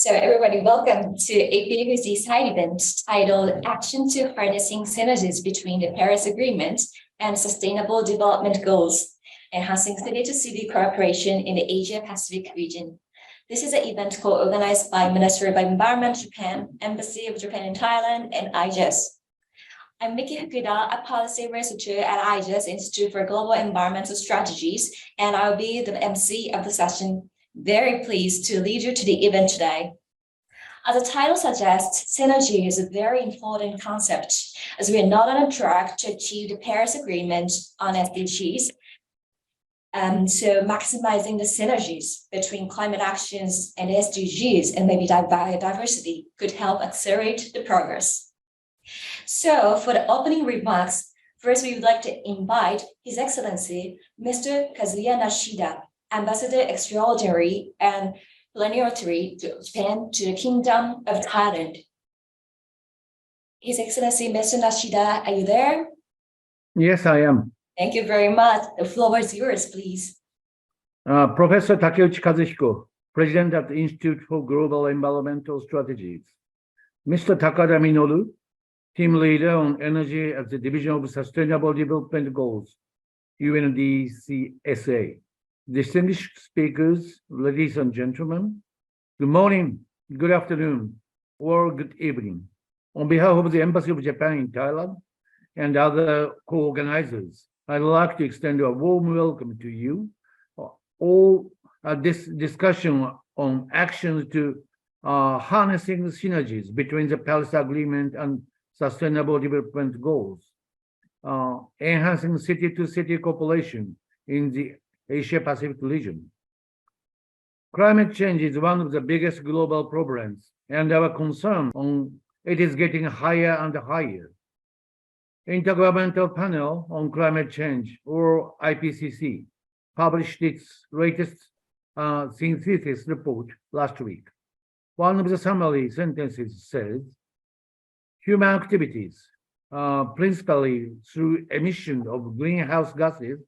So everybody, welcome to APFSD side event titled Action to Harnessing Synergies between the Paris Agreement and Sustainable Development Goals, Enhancing City-to-City Cooperation in the Asia-Pacific region. This is an event co-organized by Ministry of Environment Japan, Embassy of Japan in Thailand, and IGES. I'm Miki Fukuda, a policy researcher at IGES Institute for Global Environmental Strategies, and I'll be the MC of the session. Very pleased to lead you to the event today. As the title suggests, synergy is a very important concept as we are not on a track to achieve the Paris Agreement on SDGs. So maximizing the synergies between climate actions and SDGs and maybe biodiversity could help accelerate the progress. So for the opening remarks, first we would like to invite His Excellency, Mr. Kazuya Nishida, Ambassador Extraordinary and Plenary to Japan to the Kingdom of Thailand. His Excellency, Mr. Nishida, are you there? Yes, I am. Thank you very much. The floor is yours, please. Professor Takeuchi Kazuhiko, President at the Institute for Global Environmental Strategies. Mr. Takada Minoru, Team Leader on Energy at the Division of Sustainable Development Goals, UNDCSA. Distinguished speakers, ladies and gentlemen, good morning, good afternoon, or good evening. On behalf of the Embassy of Japan in Thailand and other co-organizers, I'd like to extend a warm welcome to you all at this discussion on actions to harnessing the synergies between the Paris Agreement and Sustainable Development Goals, enhancing city-to-city cooperation in the Asia-Pacific region. Climate change is one of the biggest global problems, and our concern on it is getting higher and higher. Intergovernmental Panel on Climate Change, or IPCC, published its latest synthesis report last week. One of the summary sentences says, human activities, principally through emission of greenhouse gases,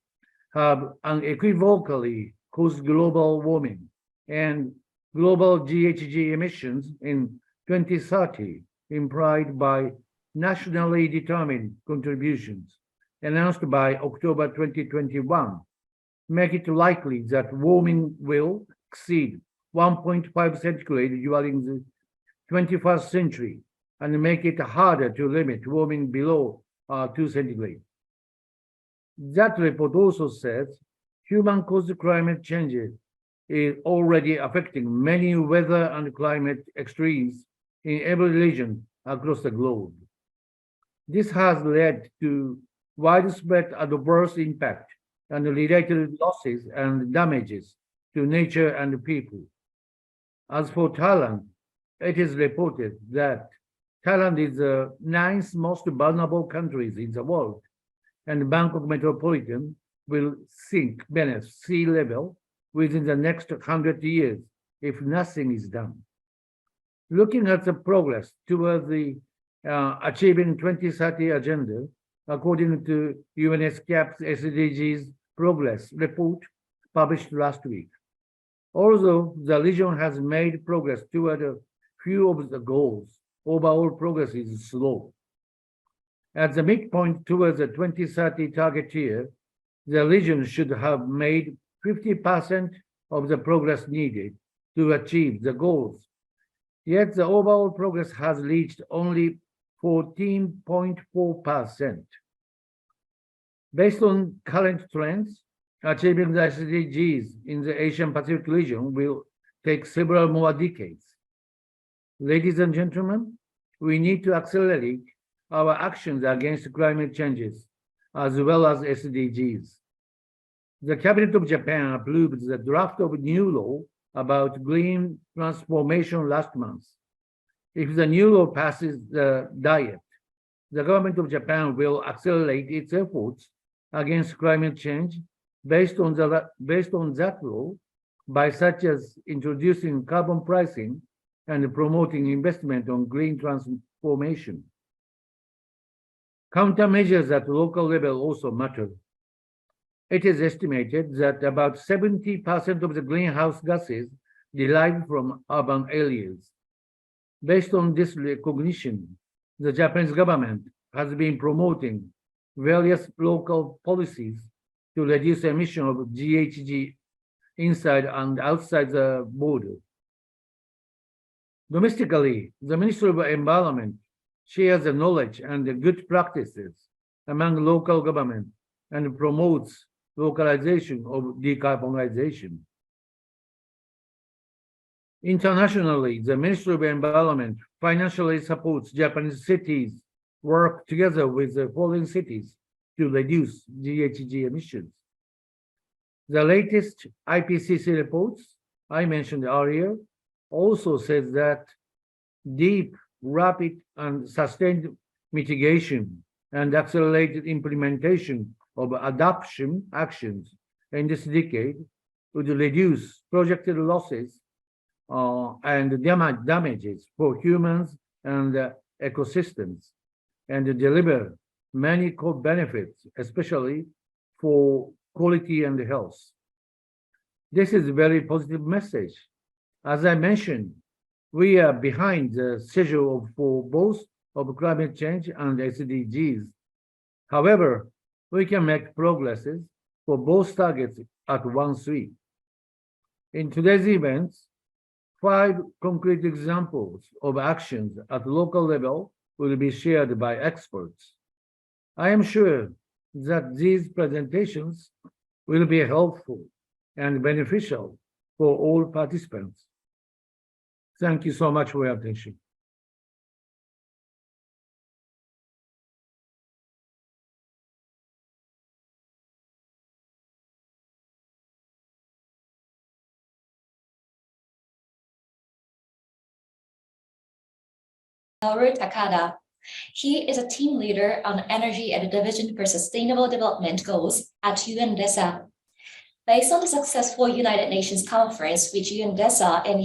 have unequivocally caused global warming, and global GHG emissions in 2030 implied by nationally determined contributions announced by October 2021 make it likely that warming will exceed 1.5 centigrade during the 21st century and make it harder to limit warming below 2 centigrade. That report also says human-caused climate change is already affecting many weather and climate extremes in every region across the globe. This has led to widespread adverse impact and related losses and damages to nature and people. As for Thailand, it is reported that Thailand is the 9th most vulnerable country in the world, and Bangkok metropolitan will sink beneath sea level within the next 100 years if nothing is done. Looking at the progress towards the achieving 2030 agenda, according to UNESCAP's SDGs progress report published last week. Although the region has made progress toward a few of the goals, overall progress is slow. At the midpoint towards the 2030 target year, the region should have made 50% of the progress needed to achieve the goals. Yet the overall progress has reached only 14.4%. Based on current trends, achieving the SDGs in the Asian Pacific region will take several more decades. Ladies and gentlemen, we need to accelerate our actions against climate changes, as well as SDGs. The Cabinet of Japan approved the draft of new law about green transformation last month. If the new law passes the Diet, the government of Japan will accelerate its efforts against climate change based on that law, by such as introducing carbon pricing and promoting investment on green transformation. Countermeasures at local level also matter. It is estimated that about 70% of the greenhouse gases derived from urban areas. Based on this recognition, the Japanese government has been promoting various local policies to reduce emission of GHG inside and outside the border. Domestically, the Ministry of Environment shares the knowledge and the good practices among local government and promotes localization of decarbonization. Internationally, the Ministry of Environment financially supports Japanese cities work together with the foreign cities to reduce GHG emissions. The latest IPCC reports I mentioned earlier also says that deep, rapid, and sustained mitigation and accelerated implementation of adoption actions in this decade would reduce projected losses and damages for humans and ecosystems and deliver many benefits, especially for quality and health. This is a very positive message. As I mentioned, we are behind the schedule for both of climate change and SDGs. However, we can make progresses for both targets at one swing. In today's events, 5 concrete examples of actions at local level will be shared by experts. I am sure that these presentations will be helpful and beneficial for all participants. Thank you so much for your attention. Takada. He is a team leader on energy at the Division for Sustainable Development Goals at UNDESA. Based on the successful United Nations conference with UNDESA and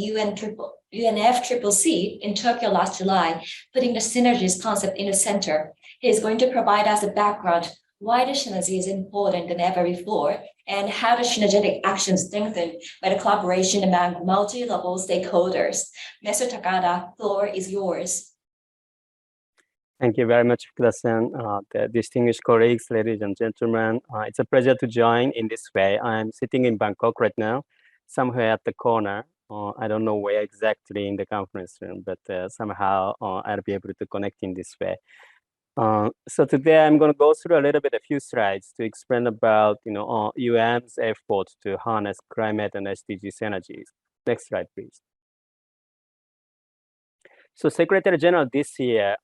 UNFCCC in Tokyo last July, putting the synergies concept in the center, he is going to provide us a background why the synergy is important than ever before and how the synergetic action strengthened by the collaboration among multi-level stakeholders. Mr. Takada, floor is yours. Thank you very much, Fukuda-san. The distinguished colleagues, ladies and gentlemen, it's a pleasure to join in this way. I'm sitting in Bangkok right now, somewhere at the corner. I don't know where exactly in the conference room, but somehow I'll be able to connect in this way. So today I'm going to go through a few slides to explain about UN's efforts to harness climate and SDG synergies. Next slide, please. So Secretary General this year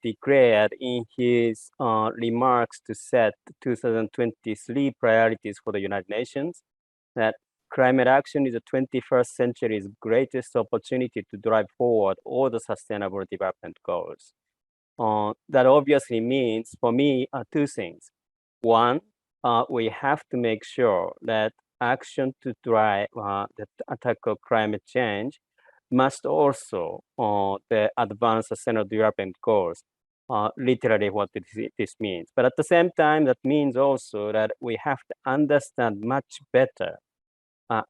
declared in his remarks to set 2023 priorities for the United Nations that climate action is the 21st century's greatest opportunity to drive forward all the sustainable development goals. That obviously means for me 2 things. One, we have to make sure that action to drive tackle climate change must also advance sustainable development goals, literally what this means. But at the same time, that means also that we have to understand much better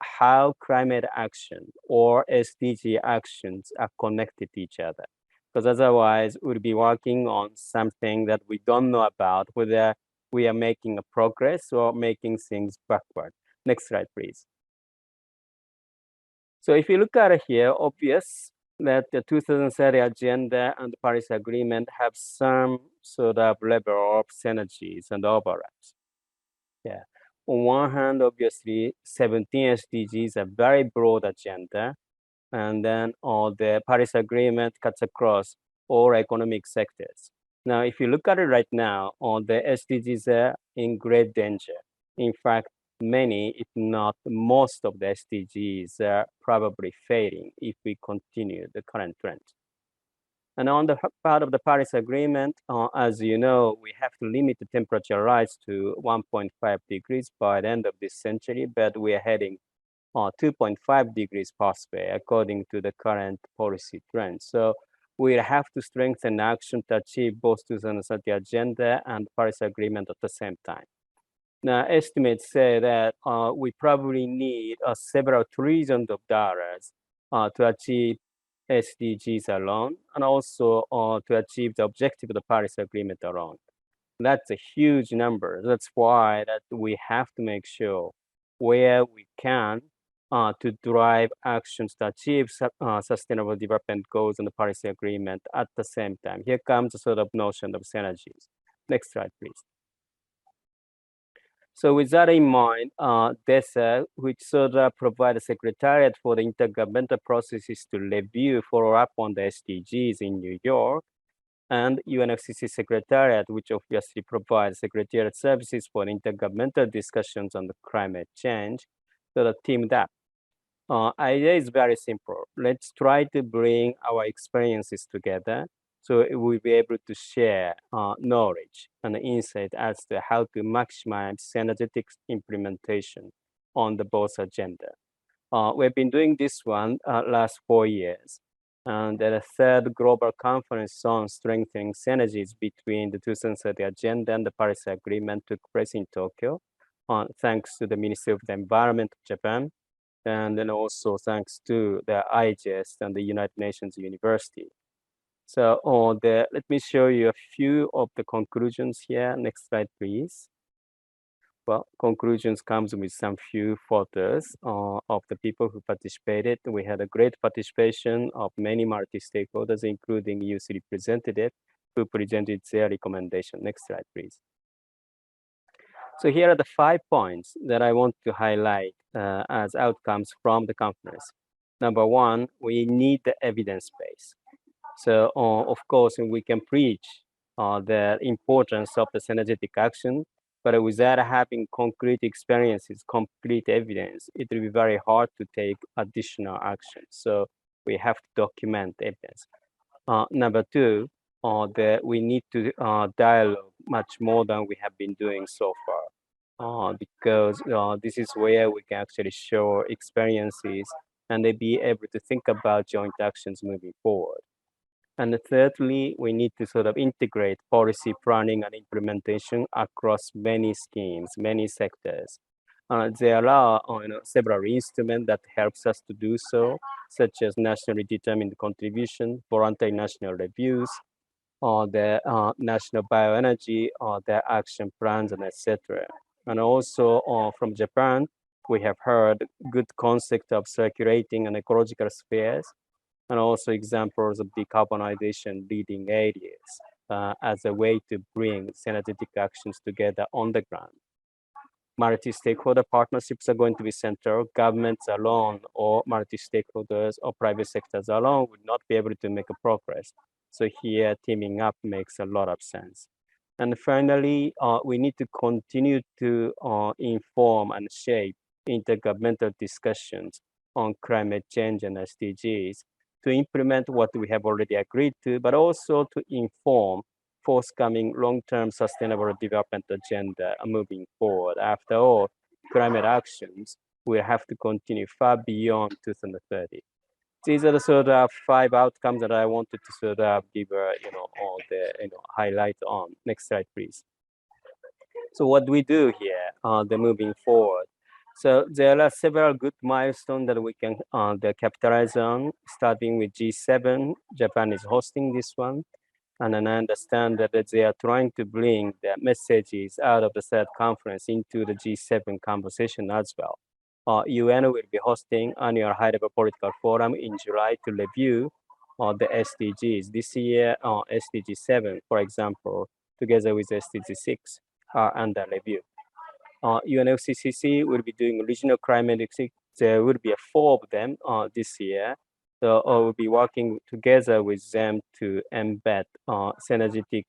how climate action or SDG actions are connected to each other. Because otherwise, we'll be working on something that we don't know about, whether we are making a progress or making things backward. Next slide, please. So if you look at it here, obvious that the 2030 agenda and the Paris Agreement have some sort of level of synergies and overlaps. Yeah. On one hand, obviously, 17 SDGs are very broad agenda, and then the Paris Agreement cuts across all economic sectors. Now, if you look at it right now, the SDGs are in great danger. In fact, many, if not most of the SDGs are probably failing if we continue the current trend. And on the part of the Paris Agreement, as you know, we have to limit the temperature rise to 1.5 degrees by the end of this century, but we are heading 2.5 degrees pathway according to the current policy trend. So we have to strengthen action to achieve both 2030 agenda and Paris Agreement at the same time. Now, estimates say that we probably need several trillions of dollars to achieve SDGs alone, and also to achieve the objective of the Paris Agreement alone. That's a huge number. That's why that we have to make sure where we can to drive actions to achieve sustainable development goals in the Paris Agreement at the same time. Here comes the sort of notion of synergies. Next slide, please. So with that in mind, DESA, which sort of provides a secretariat for the intergovernmental processes to review, follow up on the SDGs in New York, and UNFCCC Secretariat, which obviously provides secretariat services for intergovernmental discussions on the climate change, sort of teamed up. Idea is very simple. Let's try to bring our experiences together so we'll be able to share knowledge and insight as to how to maximize synergetic implementation on the both agenda. We've been doing this one last 4 years. And the third global conference on strengthening synergies between the 2030 Agenda and the Paris Agreement took place in Tokyo, thanks to the Ministry of the Environment of Japan, and then also thanks to the IGES and the United Nations University. So let me show you a few of the conclusions here. Next slide, please. Well, conclusions comes with some few photos of the people who participated. We had a great participation of many multi-stakeholders, including youth representatives who presented their recommendation. Next slide, please. So here are the 5 points that I want to highlight as outcomes from the conference. Number 1, we need the evidence base. So of course, we can preach the importance of the synergetic action, but without having concrete experiences, concrete evidence, it will be very hard to take additional action. So we have to document evidence. Number 2, we need to dialogue much more than we have been doing so far, because this is where we can actually show experiences and they be able to think about joint actions moving forward. And thirdly, we need to sort of integrate policy planning and implementation across many schemes, many sectors. There are several instruments that helps us to do so, such as nationally determined contribution, voluntary national reviews, or the national bioenergy, or their action plans, and etc. And also from Japan, we have heard good concept of circulating and ecological spheres, and also examples of decarbonization leading areas as a way to bring synergetic actions together on the ground. Multi-stakeholder partnerships are going to be central. Governments alone or multi-stakeholders or private sectors alone would not be able to make a progress. So here, teaming up makes a lot of sense. And finally, we need to continue to inform and shape intergovernmental discussions on climate change and SDGs to implement what we have already agreed to, but also to inform forthcoming long-term sustainable development agenda moving forward. After all, climate actions will have to continue far beyond 2030. These are the sort of 5 outcomes that I wanted to sort of give all the highlight on. Next slide, please. So what do we do here? Moving forward. So there are several good milestones that we can capitalize on, starting with G7. Japan is hosting this one. And then I understand that they are trying to bring the messages out of the third conference into the G7 conversation as well. UN will be hosting annual high-level political forum in July to review the SDGs. This year, SDG 7, for example, together with SDG 6 are under review. UNFCCC will be doing regional climate. There will be 4 of them this year. So we'll be working together with them to embed synergetic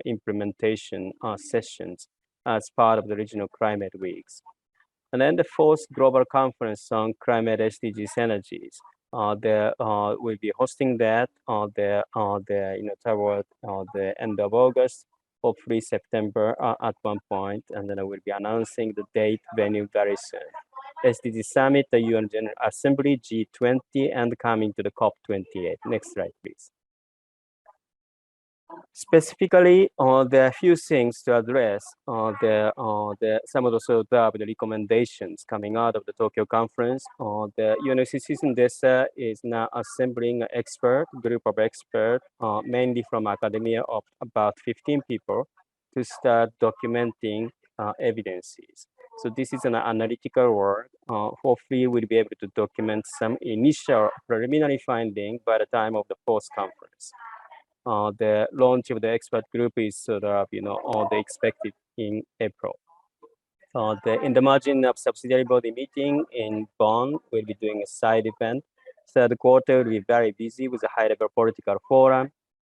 implementation sessions as part of the regional climate weeks. And then the 4th global conference on climate SDG synergies. We'll be hosting that toward the end of August, hopefully September at one point, and then I will be announcing the date, venue very soon. SDG Summit, the UN General Assembly, G20, and coming to the COP28. Next slide, please. Specifically, there are a few things to address. Some of the recommendations coming out of the Tokyo conference. The UNFCCC Desa is now assembling an group of experts, mainly from academia of about 15 people, to start documenting evidences. So this is an analytical work. Hopefully, we'll be able to document some initial preliminary finding by the time of the post-conference. The launch of the expert group is sort of, the expected in April. In the margin of subsidiary body meeting in Bonn, we'll be doing a side event. Third quarter will be very busy with a high-level political forum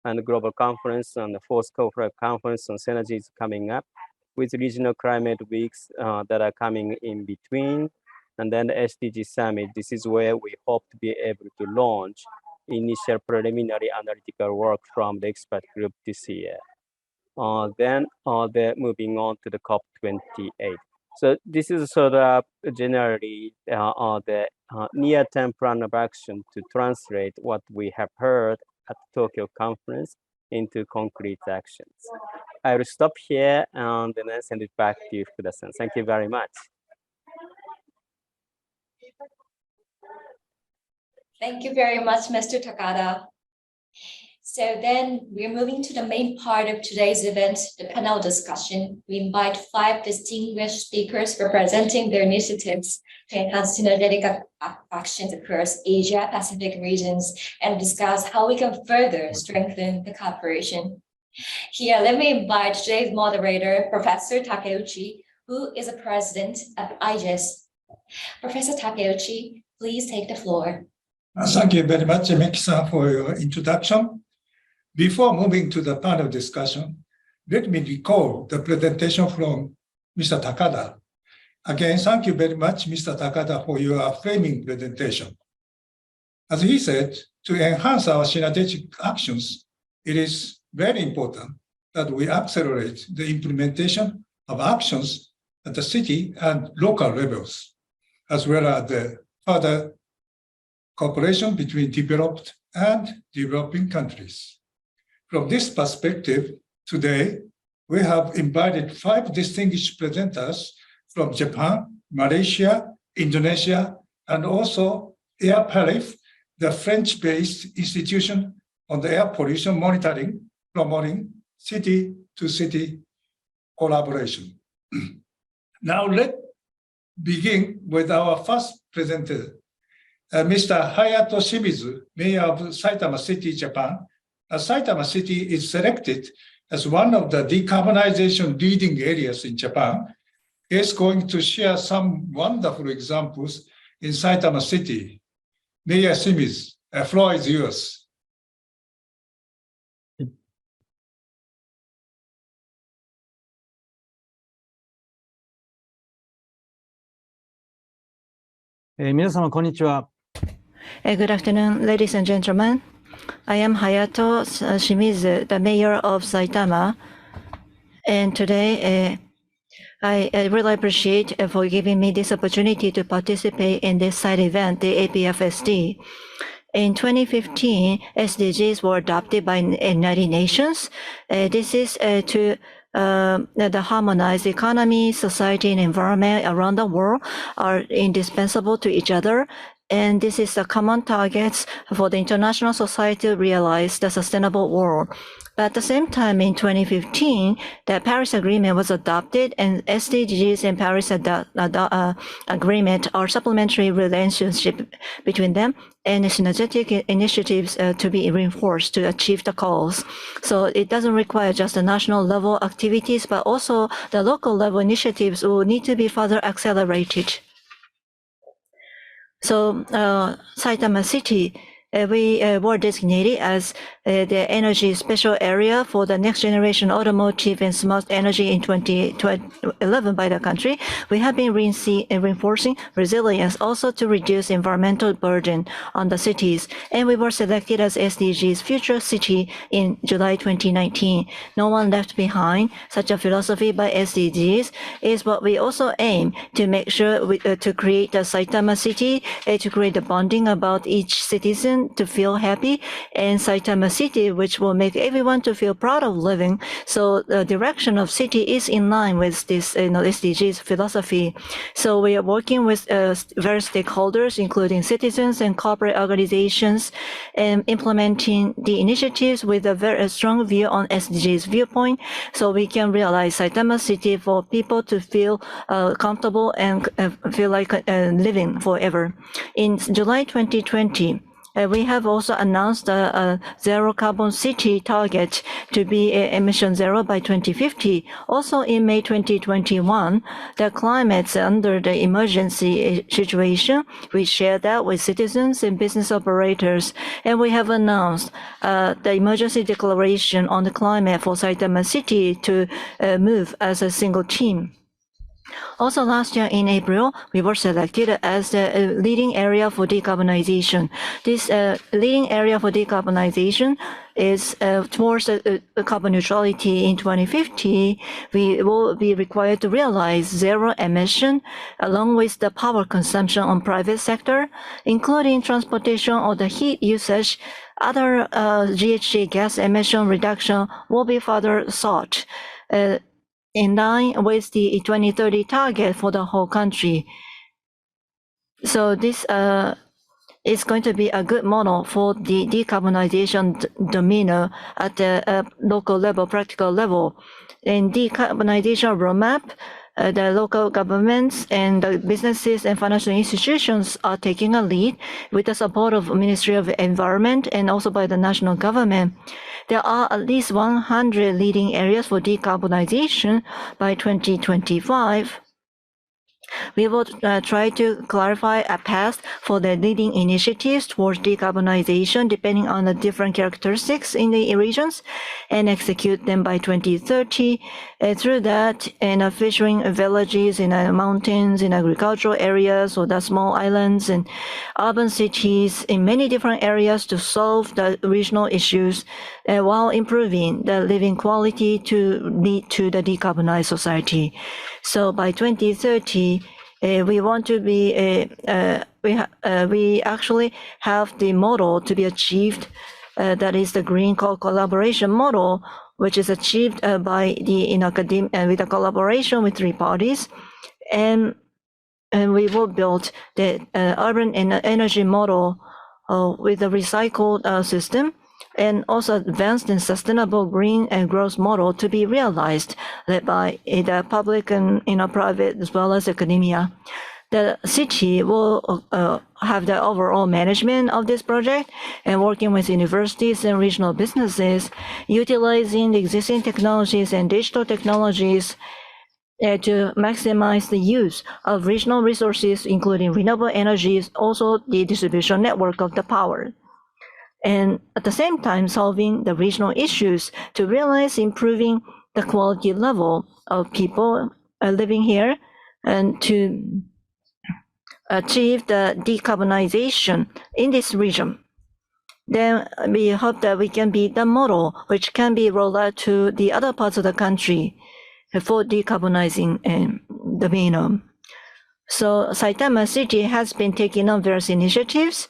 and the global conference and the fourth corporate conference on synergies coming up, with regional climate weeks that are coming in between. And then the SDG summit. This is where we hope to be able to launch initial preliminary analytical work from the expert group this year. Then they're moving on to the COP28. So this is sort of generally the near-term plan of action to translate what we have heard at the Tokyo conference into concrete actions. I will stop here and then send it back to you, Fukuda-san. Thank you very much. Thank you very much, Mr. Takada. So then we're moving to the main part of today's event, the panel discussion. We invite 5 distinguished speakers representing their initiatives to enhance synergetic actions across Asia Pacific regions and discuss how we can further strengthen the cooperation. Here, let me invite today's moderator, Professor Takeuchi, who is the president of IGES. Professor Takeuchi, please take the floor. Thank you very much, Miki-san, for your introduction. Before moving to the panel discussion, let me recall the presentation from Mr. Takada. Again, thank you very much, Mr. Takada, for your framing presentation. As he said, to enhance our synergetic actions, it is very important that we accelerate the implementation of actions at the city and local levels, as well as the further cooperation between developed and developing countries. From this perspective, today, we have invited 5 distinguished presenters from Japan, Malaysia, Indonesia, and also AirPalif, the French-based institution on the air pollution monitoring, promoting city-to-city collaboration. Now, let's begin with our first presenter, Mr. Hayato Shimizu, Mayor of Saitama City, Japan. Saitama City is selected as one of the decarbonization leading areas in Japan. He is going to share some wonderful examples in Saitama City. Mayor Shimizu, the floor is yours. 皆様こんにちは。 Good afternoon, ladies and gentlemen. I am Hayato Shimizu, the mayor of Saitama. And today, I really appreciate for giving me this opportunity to participate in this side event, the APFSD. In 2015, SDGs were adopted by United Nations. This is to the harmonized economy, society, and environment around the world are indispensable to each other. And this is the common targets for the international society to realize the sustainable world. But at the same time, in 2015, the Paris Agreement was adopted, and SDGs and Paris Agreement are supplementary relationship between them, and synergetic initiatives to be reinforced to achieve the goals. So it doesn't require just the national level activities, but also the local level initiatives will need to be further accelerated. So Saitama City, we were designated as the energy special area for the next generation automotive and smart energy in 2011 by the country. We have been reinforcing resilience also to reduce environmental burden on the cities. And we were selected as SDGs Future City in July 2019. No one left behind. Such a philosophy by SDGs is what we also aim to make sure to create a Saitama City, to create the bonding about each citizen everyone to feel happy, and Saitama City, which will make everyone to feel proud of living. So the direction of city is in line with this SDGs philosophy. So we are working with various stakeholders, including citizens and corporate organizations, and implementing the initiatives with a very strong view on SDGs viewpoint, so we can realize Saitama City for people to feel comfortable and feel like living forever. In July 2020, we have also announced a zero carbon city target to be emission zero by 2050. Also in May 2021, the climate's under the emergency situation. We share that with citizens and business operators, and we have announced the emergency declaration on the climate for Saitama City to move as a single team. Also last year in April, we were selected as the leading area for decarbonization. This leading area for decarbonization is towards carbon neutrality in 2050. We will be required to realize zero emission along with the power consumption on private sector, including transportation or the heat usage. Other GHG gas emission reduction will be further sought. In line with the 2030 target for the whole country. So this is going to be a good model for the decarbonization domain at the local level, practical level. In decarbonization roadmap, the local governments and the businesses and financial institutions are taking a lead with the support of Ministry of Environment and also by the national government. There are at least 100 leading areas for decarbonization by 2025. We will try to clarify a path for the leading initiatives towards decarbonization depending on the different characteristics in the regions and execute them by 2030. Through that, and featuring villages in mountains, in agricultural areas, or the small islands and urban cities in many different areas to solve the regional issues while improving the living quality to lead to the decarbonized society. So by 2030, we want to be we actually have the model to be achieved. That is the green collaboration model, which is achieved by the academia with a collaboration with 3 parties, and we will build the urban energy model with a recycled system, and also advanced and sustainable green and growth model to be realized by the public and private as well as academia. The city will have the overall management of this project and working with universities and regional businesses, utilizing the existing technologies and digital technologies to maximize the use of regional resources, including renewable energies, also the distribution network of the power. And at the same time, solving the regional issues to realize improving the quality level of people living here and to achieve the decarbonization in this region. Then we hope that we can be the model which can be rolled out to the other parts of the country for decarbonizing the domain. So Saitama City has been taking on various initiatives,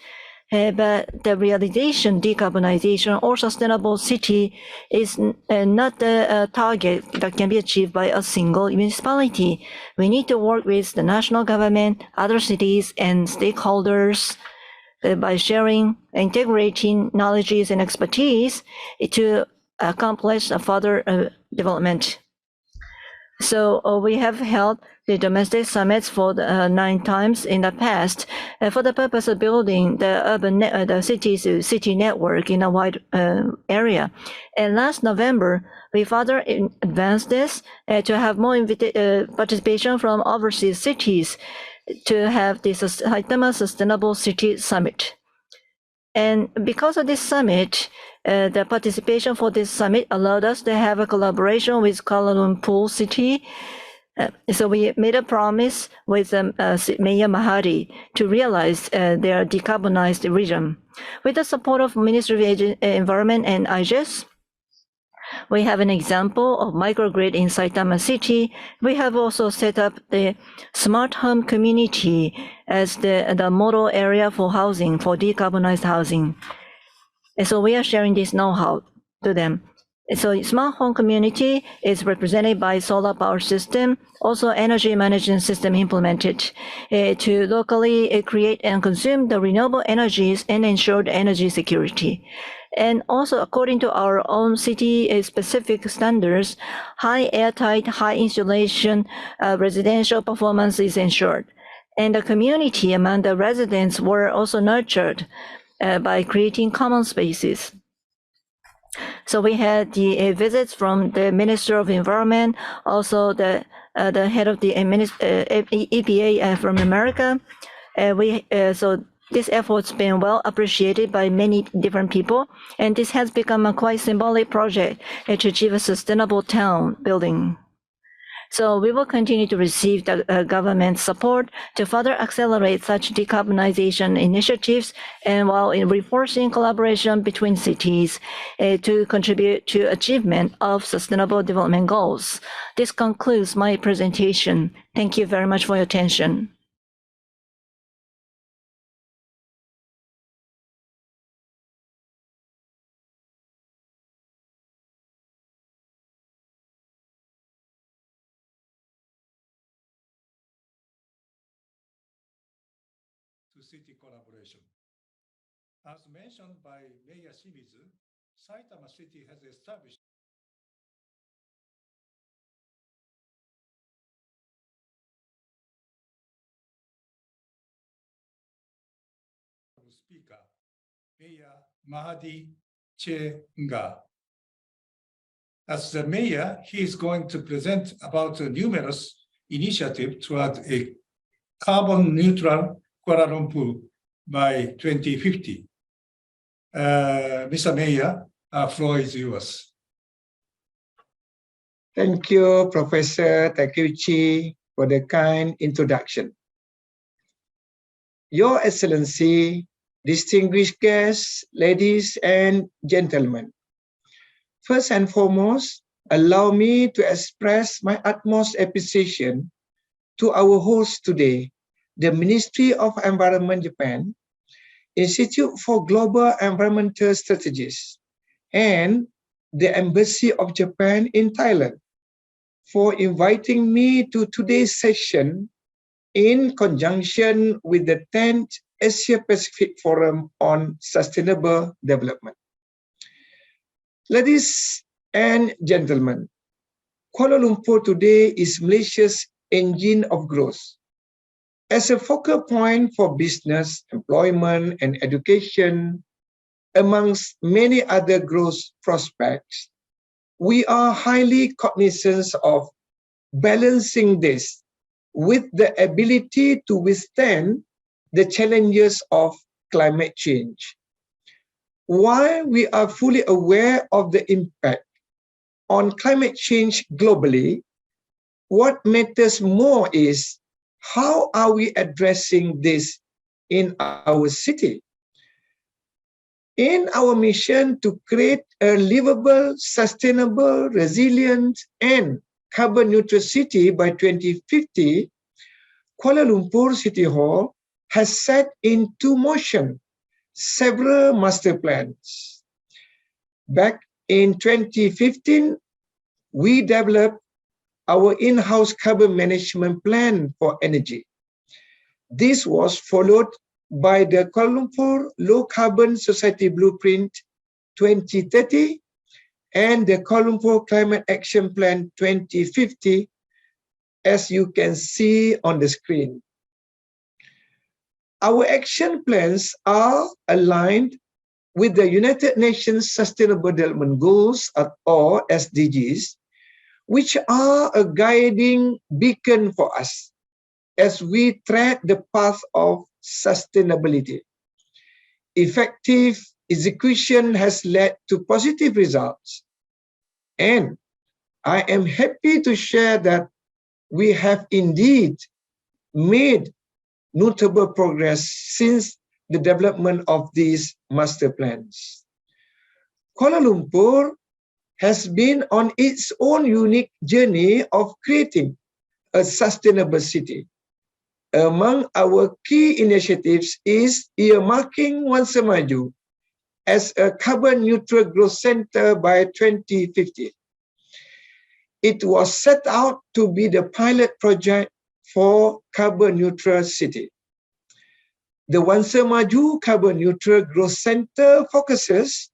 but the realization, decarbonization or sustainable city is not the target that can be achieved by a single municipality. We need to work with the national government, other cities and stakeholders by sharing, integrating knowledges and expertise to accomplish a further development. So we have held the domestic summits for 9 times in the past for the purpose of building the urban the city network in a wide area. And last November, we further advanced this to have more participation from overseas cities to have the Saitama Sustainable City Summit. And because of this summit, the participation for this summit allowed us to have a collaboration with Kuala Lumpur City. So we made a promise with Mayor Mahadi to realize their decarbonized region. With the support of Ministry of Environment and IGES, We have an example of microgrid in Saitama City. We have also set up the smart home community as the model area for housing, for decarbonized housing. And so we are sharing this know-how to them. So smart home community is represented by solar power system, also energy management system implemented to locally create and consume the renewable energies and ensure the energy security. And also according to our own city specific standards, high airtight, high insulation residential performance is ensured. And the community among the residents were also nurtured by creating common spaces. So we had the visits from the Minister of Environment, also the head of the EPA from America. So this effort's been well appreciated by many different people, and this has become a quite symbolic project to achieve a sustainable town building. So we will continue to receive the government support to further accelerate such decarbonization initiatives, and while in reinforcing collaboration between cities to contribute to achievement of sustainable development goals. This concludes my presentation. Thank you very much for your attention. To city collaboration. As mentioned by Mayor Shimizu, Saitama City has established Speaker, Mayor Mahadi Chenga. As the mayor, he is going to present about numerous initiatives toward a carbon neutral Kuala Lumpur by 2050. Mr. Mayor, floor is yours. Thank you, Professor Takeuchi, for the kind introduction. Your Excellency, distinguished guests, ladies and gentlemen. First and foremost, allow me to express my utmost appreciation to our host today, the Ministry of Environment Japan, Institute for Global Environmental Strategies, and the Embassy of Japan in Thailand for inviting me to today's session in conjunction with the 10th Asia-Pacific Forum on Sustainable Development. Ladies and gentlemen, Kuala Lumpur today is Malaysia's engine of growth. As a focal point for business, employment, and education, amongst many other growth prospects, we are highly cognizant of balancing this with the ability to withstand the challenges of climate change. While we are fully aware of the impact on climate change globally, what matters more is how are we addressing this in our city? In our mission to create a livable, sustainable, resilient, and carbon neutral city by 2050, Kuala Lumpur City Hall has set into motion several master plans. Back in 2015, we developed our in-house carbon management plan for energy. This was followed by the Kuala Lumpur Low Carbon Society Blueprint 2030 and the Kuala Lumpur Climate Action Plan 2050, as you can see on the screen. Our action plans are aligned with the United Nations Sustainable Development Goals, or SDGs, which are a guiding beacon for us as we tread the path of sustainability. Effective execution has led to positive results, and I am happy to share that we have indeed made notable progress since the development of these master plans. Kuala Lumpur has been on its own unique journey of creating a sustainable city. Among our key initiatives is earmarking Wan Semaju as a carbon neutral growth center by 2050. It was set out to be the pilot project for carbon neutral city. The Wan Semaju Carbon Neutral Growth Center focuses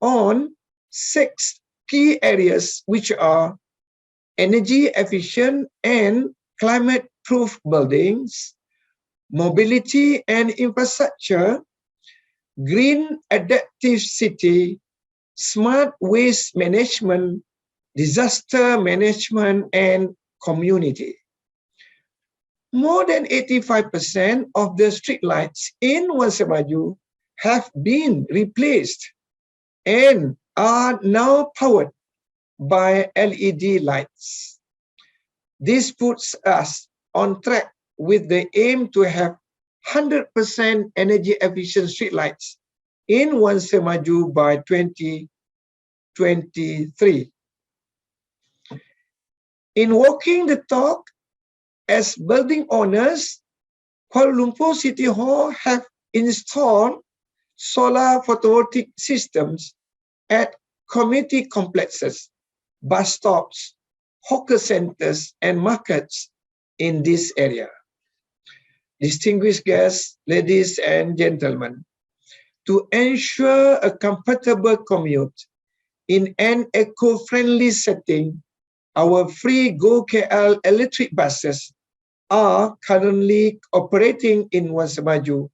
on 6 key areas, which are energy efficient and climate-proof buildings, mobility and infrastructure, green adaptive city, smart waste management, disaster management, and community. More than 85% of the streetlights in Wan Semaju have been replaced and are now powered by LED lights. This puts us on track with the aim to have 100% energy efficient streetlights in Wan Semaju by 2023. In walking the talk, as building owners, Kuala Lumpur City Hall have installed solar photovoltaic systems at community complexes, bus stops, hawker centers, and markets in this area. Distinguished guests, ladies and gentlemen, to ensure a comfortable commute in an eco-friendly setting, our free Go KL electric buses are currently operating in Wan Semaju,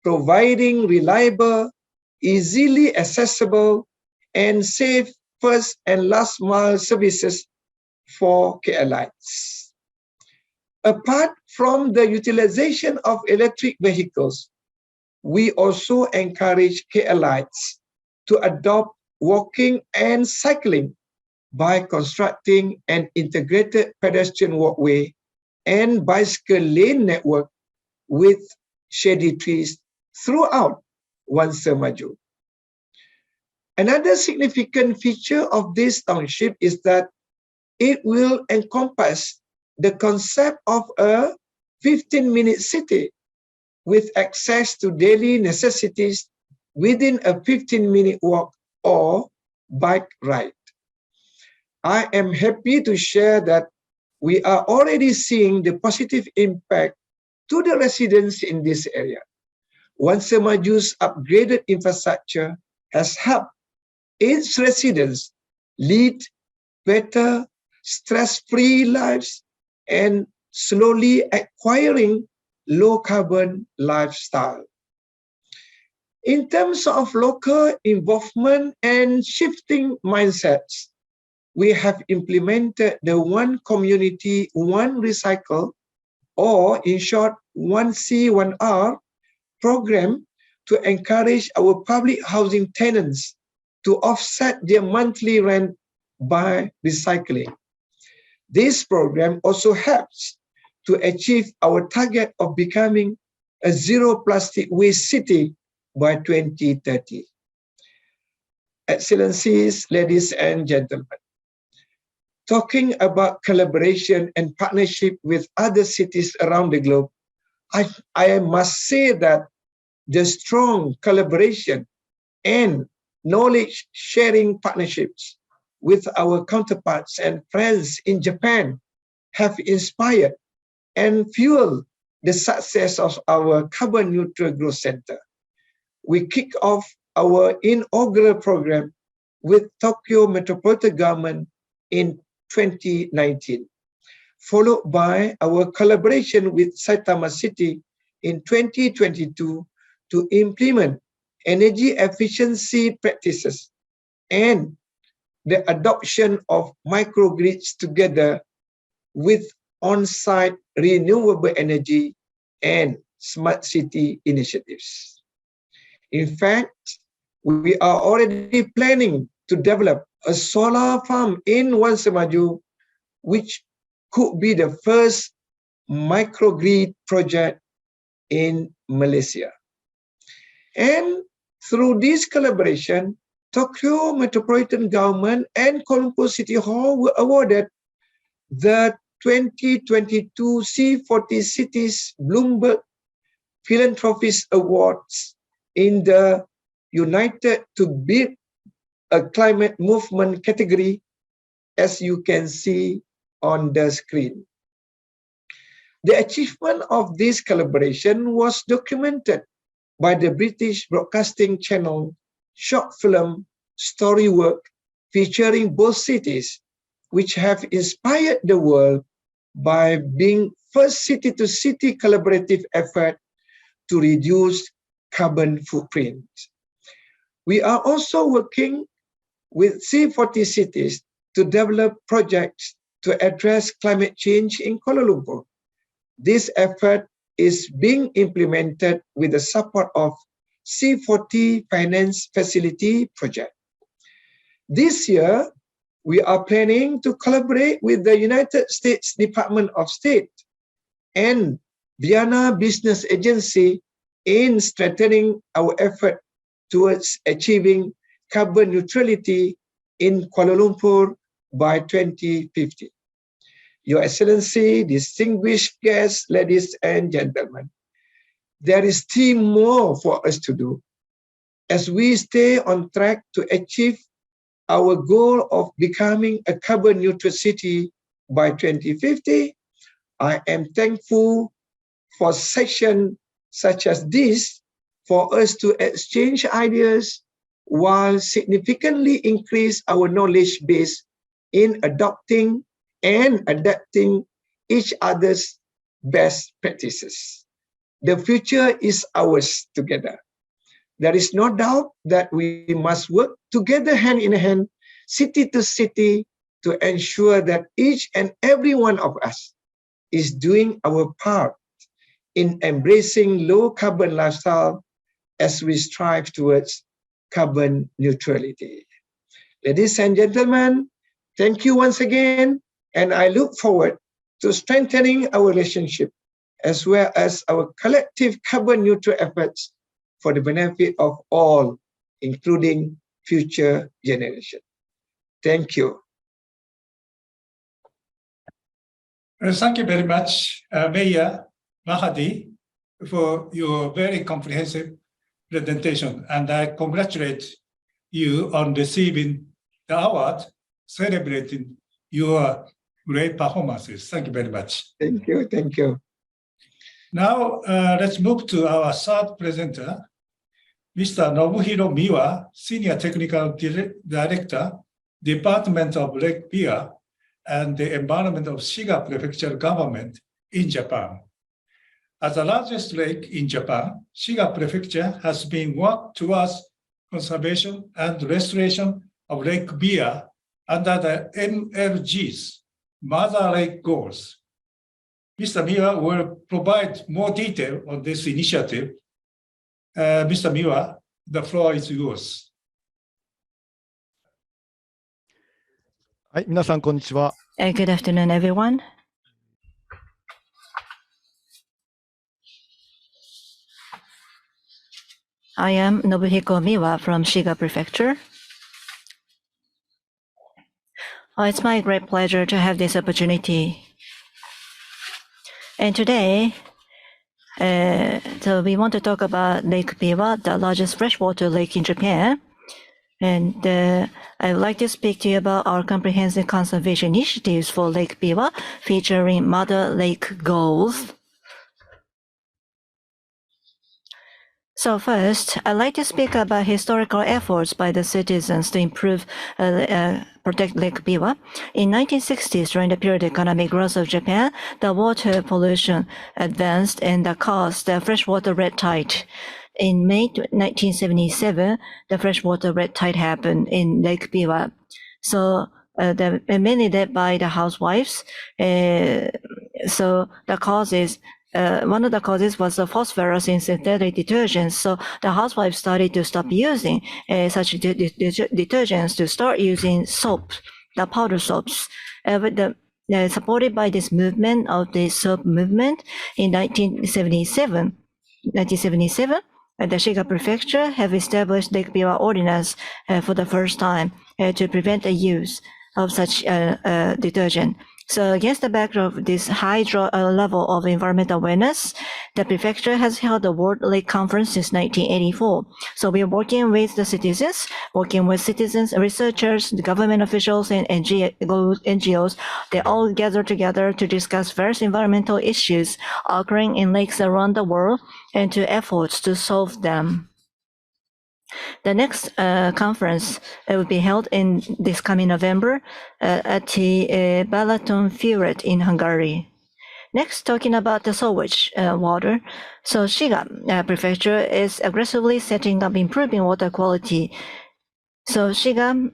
providing reliable, easily accessible, and safe first and last mile services for KLites. Apart from the utilization of electric vehicles, we also encourage KLites to adopt walking and cycling by constructing an integrated pedestrian walkway and bicycle lane network with shady trees throughout Wan Semaju. Another significant feature of this township is that it will encompass the concept of a 15-minute city with access to daily necessities within a 15-minute walk or bike ride. I am happy to share that we are already seeing the positive impact to the residents in this area. Wan Semaju's upgraded infrastructure has helped its residents lead better, stress-free lives and slowly acquiring low-carbon lifestyle. In terms of local involvement and shifting mindsets, we have implemented the One Community, One Recycle, or in short, 1C1R program to encourage our public housing tenants to offset their monthly rent by recycling. This program also helps to achieve our target of becoming a zero plastic waste city by 2030. Excellencies, ladies and gentlemen, talking about collaboration and partnership with other cities around the globe, I must say that the strong collaboration and knowledge sharing partnerships with our counterparts and friends in Japan have inspired and fueled the success of our Carbon Neutral Growth Center. We kicked off our inaugural program with Tokyo Metropolitan Government in 2019, followed by our collaboration with Saitama City in 2022 to implement energy efficiency practices and the adoption of microgrids together with on-site renewable energy and smart city initiatives. In fact, we are already planning to develop a solar farm in Wan Semaju, which could be the first microgrid project in Malaysia. And through this collaboration, Tokyo Metropolitan Government and Kuala Lumpur City Hall were awarded the 2022 C40 Cities Bloomberg Philanthropist Awards in the United to Build a Climate Movement category, as you can see on the screen. The achievement of this collaboration was documented by the British Broadcasting Channel short film story work featuring both cities, which have inspired the world by being first city-to-city collaborative effort to reduce carbon footprint. We are also working with C40 cities to develop projects to address climate change in Kuala Lumpur. This effort is being implemented with the support of C40 Finance Facility Project. This year, we are planning to collaborate with the United States Department of State and Vienna Business Agency in strengthening our effort towards achieving carbon neutrality in Kuala Lumpur by 2050. Your Excellency, distinguished guests, ladies and gentlemen, there is still more for us to do as we stay on track to achieve our goal of becoming a carbon neutral city by 2050. I am thankful for sessions such as this for us to exchange ideas while significantly increase our knowledge base in adopting and adapting each other's best practices. The future is ours together. There is no doubt that we must work together hand in hand, city to city, to ensure that each and every one of us is doing our part in embracing low carbon lifestyle as we strive towards carbon neutrality. Ladies and gentlemen, thank you once again, and I look forward to strengthening our relationship as well as our collective carbon neutral efforts for the benefit of all, including future generations. Thank you. Thank you very much, Mayor Mahadi, for your very comprehensive presentation. And I congratulate you on receiving the award, celebrating your great performances. Thank you very much. Thank you. Thank you. Now, let's move to our third presenter, Mr. Nobuhiro Miwa, Senior Technical Director, Department of Lake Biwa and the Environment of Shiga Prefecture Government in Japan. As the largest lake in Japan, Shiga Prefecture has been worked towards conservation and restoration of Lake Biwa under the NLG's Mother Lake Goals. Mr. Miwa will provide more detail on this initiative. Mr. Miwa, the floor is yours. はい、皆さんこんにちは。Good afternoon, everyone. I am Nobuhiko Miwa from Shiga Prefecture. It's my great pleasure to have this opportunity. And today, so we want to talk about Lake Biwa, the largest freshwater lake in Japan. And I would like to speak to you about our comprehensive conservation initiatives for Lake Biwa, featuring Mother Lake Goals. So first, I'd like to speak about historical efforts by the citizens to improve, protect Lake Biwa. In 1960s, during the period of economic growth of Japan, the water pollution advanced and caused the freshwater red tide. In May 1977, the freshwater red tide happened in Lake Biwa. So mainly led by the housewives. So the causes, one of the causes was the phosphorus in synthetic detergents. So the housewives started to stop using such detergents to start using soap, the powder soaps. Supported by this movement of the soap movement in 1977, the Shiga Prefecture have established Lake Biwa Ordinance for the first time to prevent the use of such detergent. So against the backdrop of this high level of environmental awareness, the prefecture has held the World Lake Conference since 1984. So we are working with the citizens, researchers, the government officials, and NGOs. They all gather together to discuss various environmental issues occurring in lakes around the world and to efforts to solve them. The next conference will be held in this coming November at the Balaton Fjord in Hungary. Next, talking about the sewage water. So Shiga Prefecture is aggressively setting up improving water quality. So Shiga,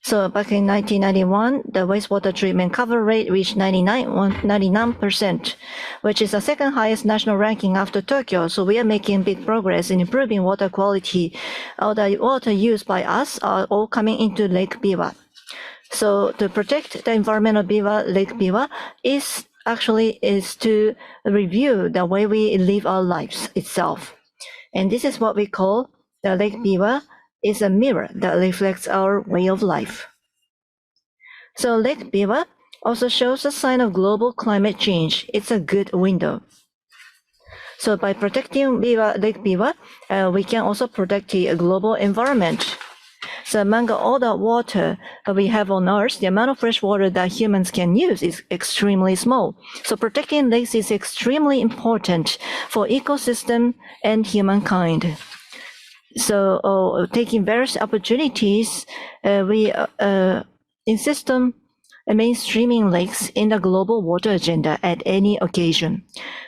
so back in 1991, the wastewater treatment cover rate reached 99%, which is the second highest national ranking after Tokyo. So we are making big progress in improving water quality. All the water used by us are all coming into Lake Biwa. So to protect the environment of Lake Biwa is to review the way we live our lives itself. And this is what we call the Lake Biwa is a mirror that reflects our way of life. So Lake Biwa also shows a sign of global climate change. It's a good window. So by protecting Lake Biwa, we can also protect the global environment. So among all the water we have on Earth, the amount of fresh water that humans can use is extremely small. So protecting lakes is extremely important for ecosystem and humankind. So taking various opportunities, we insist on mainstreaming lakes in the global water agenda at any occasion.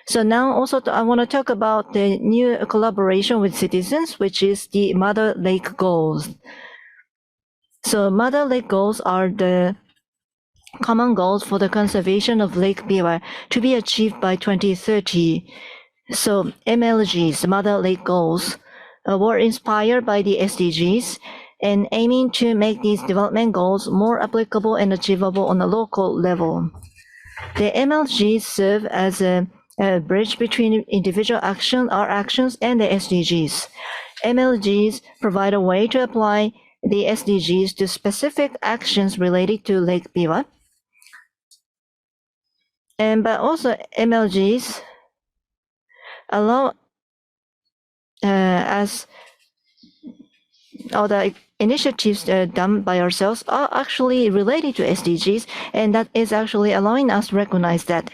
So now also I want to talk about the new collaboration with citizens, which is the Mother Lake Goals. So Mother Lake Goals are the common goals for the conservation of Lake Biwa to be achieved by 2030. So MLGs, Mother Lake Goals, were inspired by the SDGs and aiming to make these development goals more applicable and achievable on a local level. The MLGs serve as a bridge between individual actions and the SDGs. MLGs provide a way to apply the SDGs to specific actions related to Lake Biwa. But also MLGs allow as all the initiatives done by ourselves are actually related to SDGs, and that is actually allowing us to recognize that.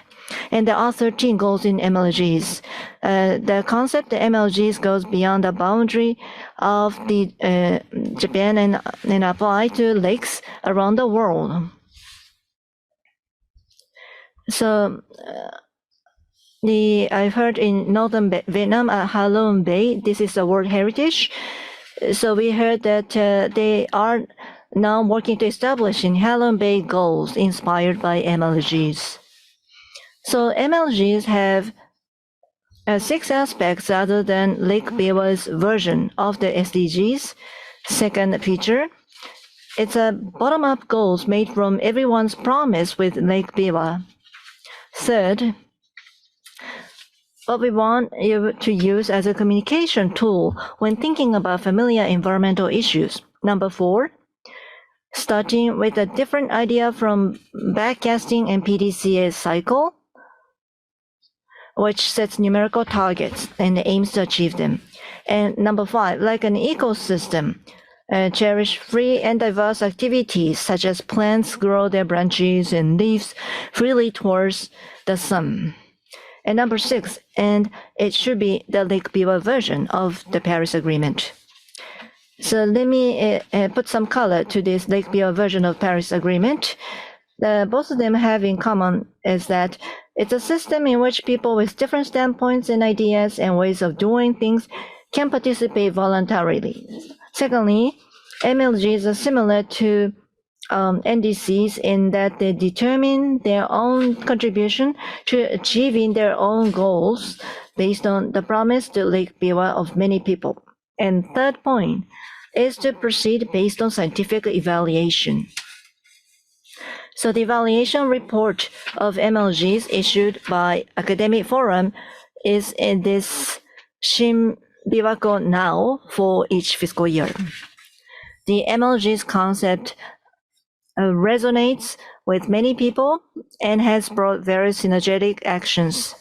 And there are 13 goals in MLGs. The concept of MLGs goes beyond the boundary of the Japan and apply to lakes around the world. So I've heard in northern Vietnam at Ha Long Bay, this is a World Heritage. So we heard that they are now working to establish in Ha Long Bay goals inspired by MLGs. So MLGs have 6 aspects other than Lake Biwa's version of the SDGs. Second feature, it's a bottom-up goals made from everyone's promise with Lake Biwa. Third, what we want you to use as a communication tool when thinking about familiar environmental issues. Number 4, starting with a different idea from backcasting and PDCA cycle, which sets numerical targets and aims to achieve them. And number 5, like an ecosystem, cherish free and diverse activities such as plants grow their branches and leaves freely towards the sun. And number 6, and it should be the Lake Biwa version of the Paris Agreement. So let me put some color to this Lake Biwa version of Paris Agreement. Both of them have in common is that it's a system in which people with different standpoints and ideas and ways of doing things can participate voluntarily. Secondly, MLGs are similar to NDCs in that they determine their own contribution to achieving their own goals based on the promise to Lake Biwa of many people. And third point is to proceed based on scientific evaluation. So the evaluation report of MLGs issued by Academic Forum is in this Shin Bivako now for each fiscal year. The MLG's concept resonates with many people and has brought various synergetic actions.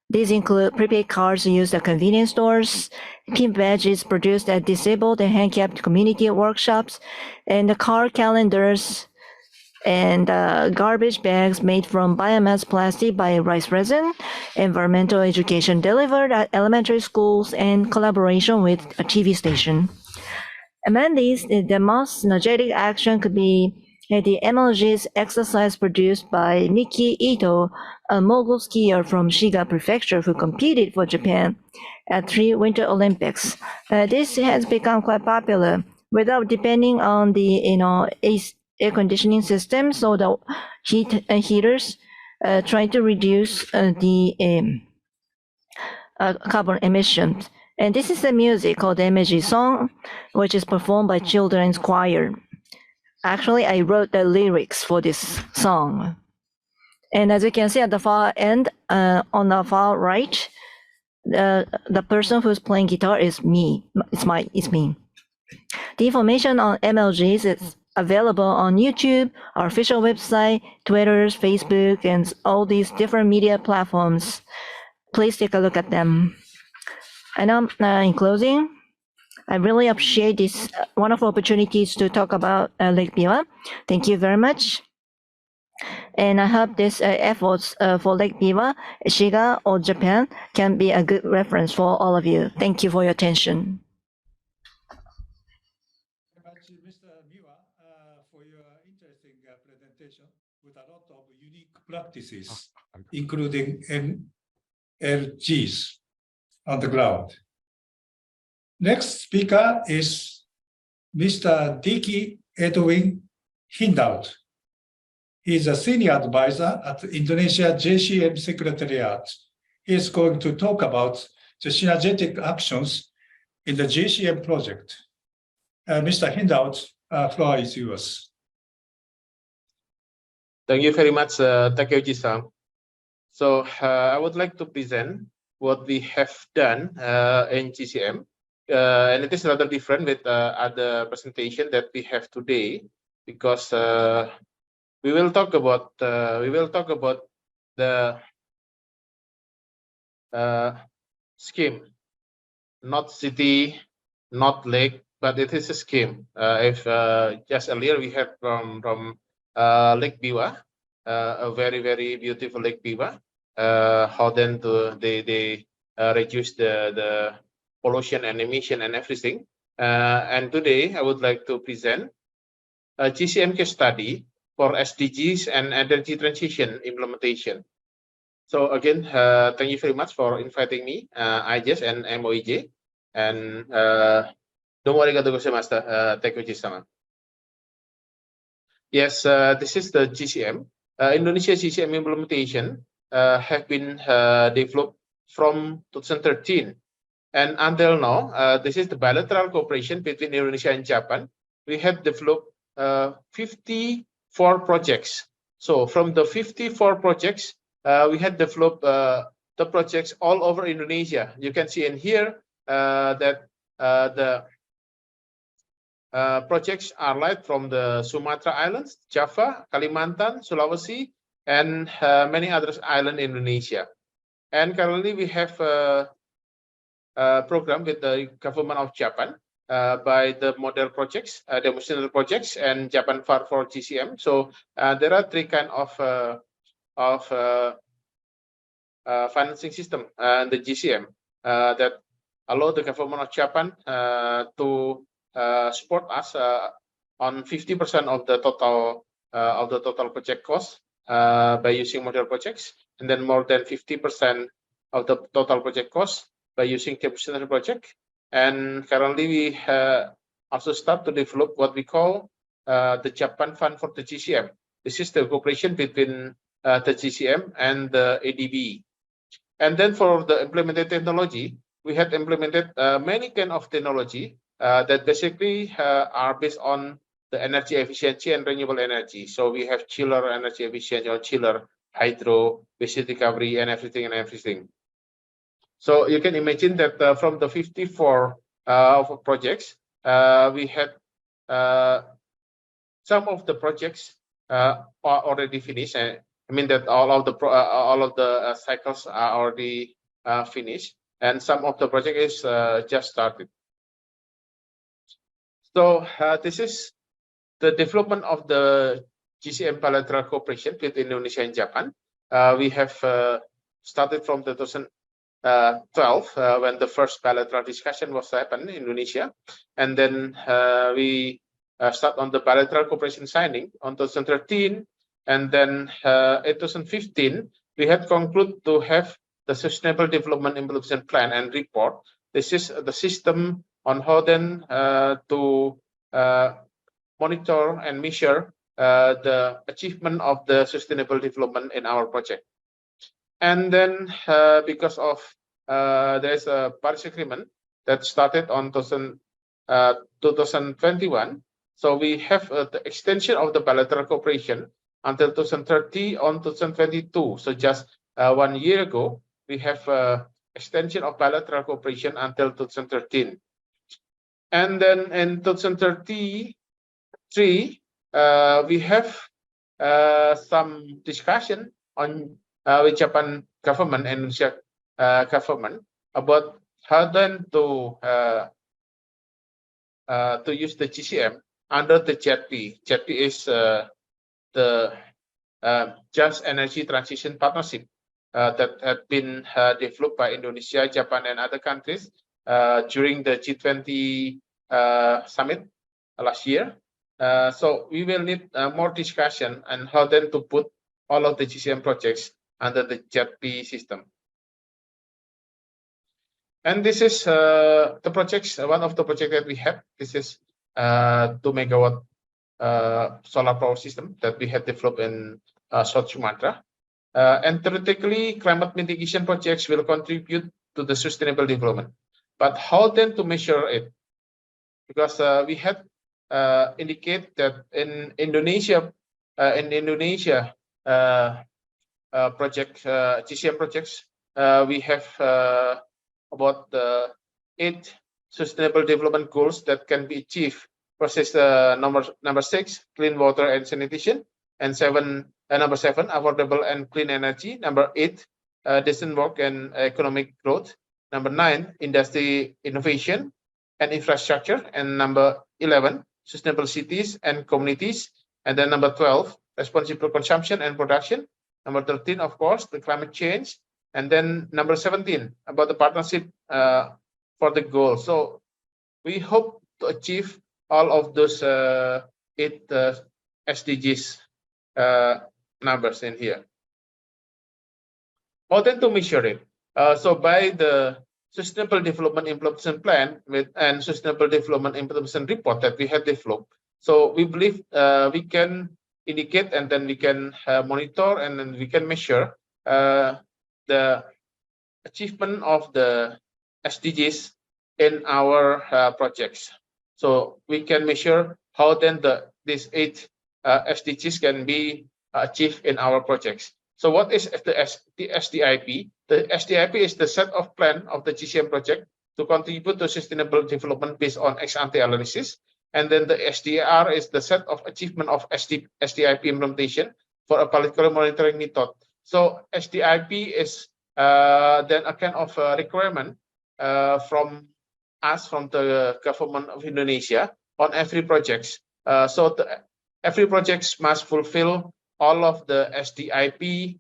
These include prepaid cards used at convenience stores, pin badges produced at disabled and handicapped community workshops, and the car calendars and garbage bags made from biomass plastic by rice resin, environmental education delivered at elementary schools, and collaboration with a TV station. Among these, the most synergetic action could be the MLG's exercise produced by Miki Ito, a mogul skier from Shiga Prefecture who competed for Japan at 3 Winter Olympics. This has become quite popular without depending on the air conditioning systems or the heaters, trying to reduce the carbon emissions. And this is the music called the Emeji song, which is performed by children's choir. Actually, I wrote the lyrics for this song. And as you can see at the far end, on the far right, the person who's playing guitar is me. It's me. The information on MLGs is available on YouTube, our official website, Twitter, Facebook, and all these different media platforms. Please take a look at them. And in closing, I really appreciate this wonderful opportunities to talk about Lake Biwa. Thank you very much. And I hope this efforts for Lake Biwa, Shiga, or Japan can be a good reference for all of you. Thank you for your attention. Mr. Miwa, for your interesting presentation with a lot of unique practices, including MLGs on the ground. Next speaker is Mr. Diki Edwin Hindaut. He is a senior advisor at Indonesia JCM Secretariat. He is going to talk about the synergetic actions in the JCM project. Mr. Hindaut, floor is yours. Thank you very much, Takeuchi-san. So I would like to present what we have done in GCM. And it is rather different with other presentation that we have today, because we will talk about the scheme, not city, not lake, but it is a scheme. If just earlier we had from Lake Biwa, a very beautiful Lake Biwa, how then they reduce the pollution and emission and everything. And today I would like to present a GCM case study for SDGs and energy transition implementation. So again, thank you very much for inviting me, IGES and MOEJ. And domo arigatou gozaimasu, Takeuchi-sama. Yes, this is the GCM. Indonesia GCM implementation have been developed from 2013. And until now, this is the bilateral cooperation between Indonesia and Japan. We have developed 54 projects. So from the 54 projects, we had developed the projects all over Indonesia. You can see in here that the projects are like from the Sumatra Islands, Java, Kalimantan, Sulawesi, and many other islands in Indonesia. And currently we have program with the government of Japan by the model projects, demonstration projects, and Japan Fund for GCM. So there are three kinds of financing system in the GCM that allow the government of Japan to support us on 50% of the total project cost by using model projects, and then more than 50% of the total project cost by using demonstration project. And currently we also start to develop what we call the Japan Fund for the GCM. This is the cooperation between the GCM and the ADB. And then for the implemented technology, we have implemented many kind of technology that basically are based on the energy efficiency and renewable energy. So we have chiller energy efficiency or chiller, hydro, waste recovery, and everything. So you can imagine that from the 54 projects, we had some of the projects are already finished. I mean that all of the cycles are already finished, and some of the project is just started. So this is the development of the GCM bilateral cooperation with Indonesia and Japan. We have started from 2012 when the first bilateral discussion was happened in Indonesia, and then we start on the bilateral cooperation signing on 2013, and then in 2015 we had concluded to have the Sustainable Development Implementation Plan and report. This is the system on how then to monitor and measure the achievement of the sustainable development in our project. And then because of there's a Paris Agreement that started on 2021, so we have the extension of the bilateral cooperation until 2030 on 2022. So just 1 year ago, we have extension of bilateral cooperation until 2013. And then in 2033, we have some discussion on with Japan government and Indonesia government about how then to use the GCM under the JETP. JETP is the Just Energy Transition Partnership that had been developed by Indonesia, Japan, and other countries during the G20 summit last year. So we will need more discussion on how then to put all of the GCM projects under the JETP system. And this is the projects, one of the projects that we have. This is 2 megawatt solar power system that we have developed in South Sumatra. And theoretically, climate mitigation projects will contribute to the sustainable development. But how then to measure it? Because we had indicate that in Indonesia, project GCM projects, we have about 8 sustainable development goals that can be achieved. Versus number 6, clean water and sanitation, and number 7, affordable and clean energy. Number 8, decent work and economic growth. Number 9, industry innovation and infrastructure, and number 11, sustainable cities and communities, and then number 12, responsible consumption and production. Number 13, of course, the climate change, and then number 17 about the partnership for the goal. So we hope to achieve all of those 8 SDGs numbers in here. How then to measure it? So by the Sustainable Development Implementation Plan and Sustainable Development Implementation Report that we have developed, so we believe we can indicate, and then we can monitor, and then we can measure the achievement of the SDGs in our projects. So we can measure how then these 8 SDGs can be achieved in our projects. So what is the SDIP? The SDIP is the set of plan of the GCM project to contribute to sustainable development based on ex-ante analysis. And then the SDR is the set of achievement of SDIP implementation for a particular monitoring method. So SDIP is then a kind of requirement from us, from the government of Indonesia, on every project. So every project must fulfill all of the SDIP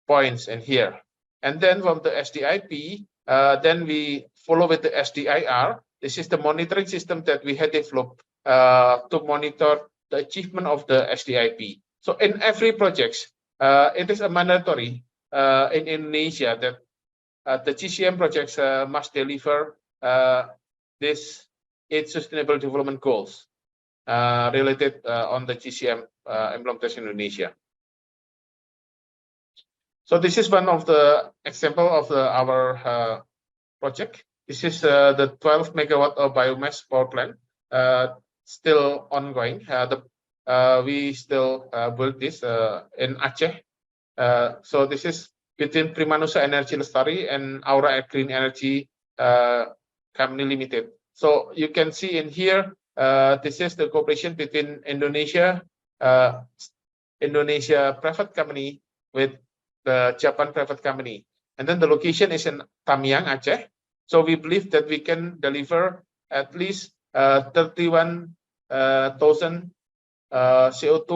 points in here. And then from the SDIP, then we follow with the SDIR. This is the monitoring system that we had developed to monitor the achievement of the SDIP. So in every project, it is a mandatory in Indonesia that the GCM projects must deliver these 8 sustainable development goals related on the GCM implementation in Indonesia. So this is one of the example of our project. This is the 12 megawatt of biomass power plant, still ongoing. We still build this in Aceh. So this is between Primanusa Energy Lestari and Aura Green Energy Company Limited. So you can see in here, this is the cooperation between Indonesia private company with the Japan private company. And then the location is in Tamiang, Aceh. So we believe that we can deliver at least 31,000 CO2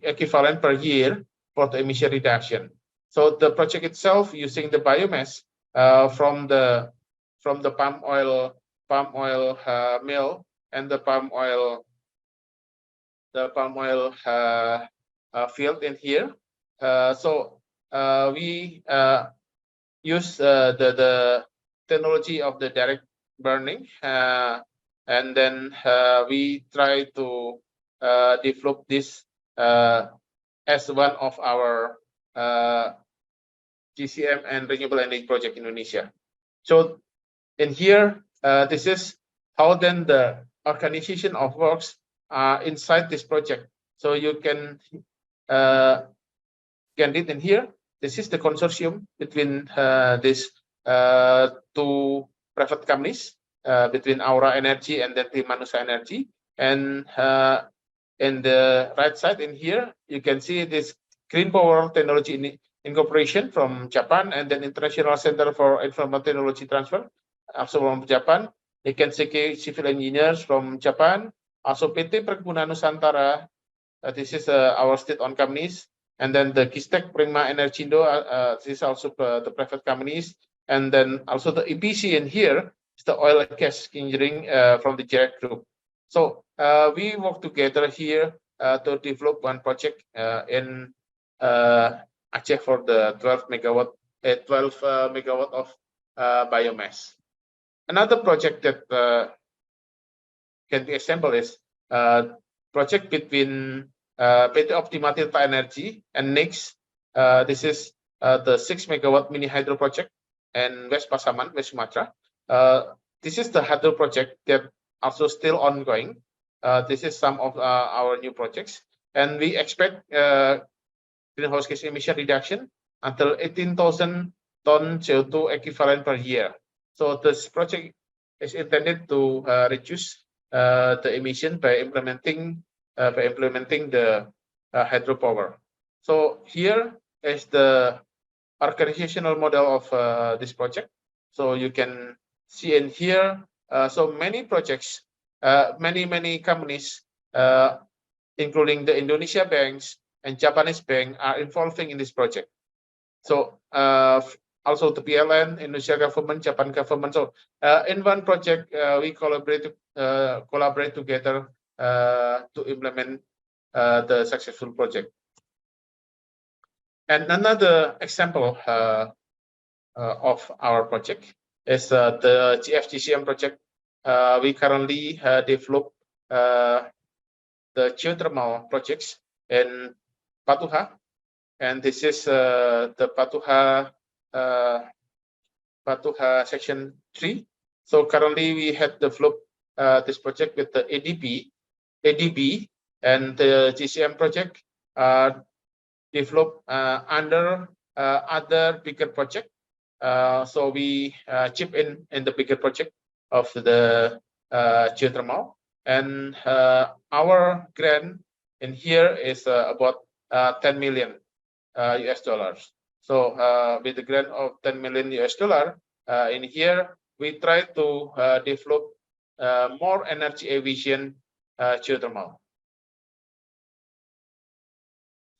equivalent per year for the emission reduction. So the project itself using the biomass from the palm oil mill and the palm oil field in here. So we use the technology of the direct burning, and then we try to develop this as one of our GCM and renewable energy project in Indonesia. So in here, this is how then the organization of works inside this project. So you can read in here. This is the consortium between these two private companies, between Aura Energy and then Primanusa Energy. And in the right side in here, you can see this Green Power Technology Incorporation from Japan, and then International Center for Environmental Technology Transfer, also from Japan. You can see civil engineers from Japan, also PT Perkebunan Nusantara. This is our state-owned companies. And then the Gistek Prima Energindo, this is also the private companies. And then also the EPC in here is the oil and gas engineering from the JEREC group. So we work together here to develop one project in Aceh for the 12 megawatt of biomass. Another project that can be assembled is project between PT Optima Tirta Energy and NIX. This is the 6 megawatt mini hydro project in West Pasaman, West Sumatra. This is the hydro project that also still ongoing. This is some of our new projects, and we expect greenhouse gas emission reduction until 18,000 ton CO2 equivalent per year. So this project is intended to reduce the emission by implementing the hydropower. So here is the organizational model of this project. So you can see in here, so many projects, many companies, including the Indonesia banks and Japanese bank, are involving in this project. So also the PLN, Indonesia government, Japan government. So in one project, we collaborate together to implement the successful project. And another example of our project is the GFGCM project. We currently develop the geothermal projects in Patuha, and this is the Patuha section 3. So currently we had developed this project with the ADB, and the GCM project developed under other bigger project. So we chip in the bigger project of the geothermal, and our grant in here is about 10 million US dollars. So with the grant of 10 million US dollar in here, we try to develop more energy efficient geothermal.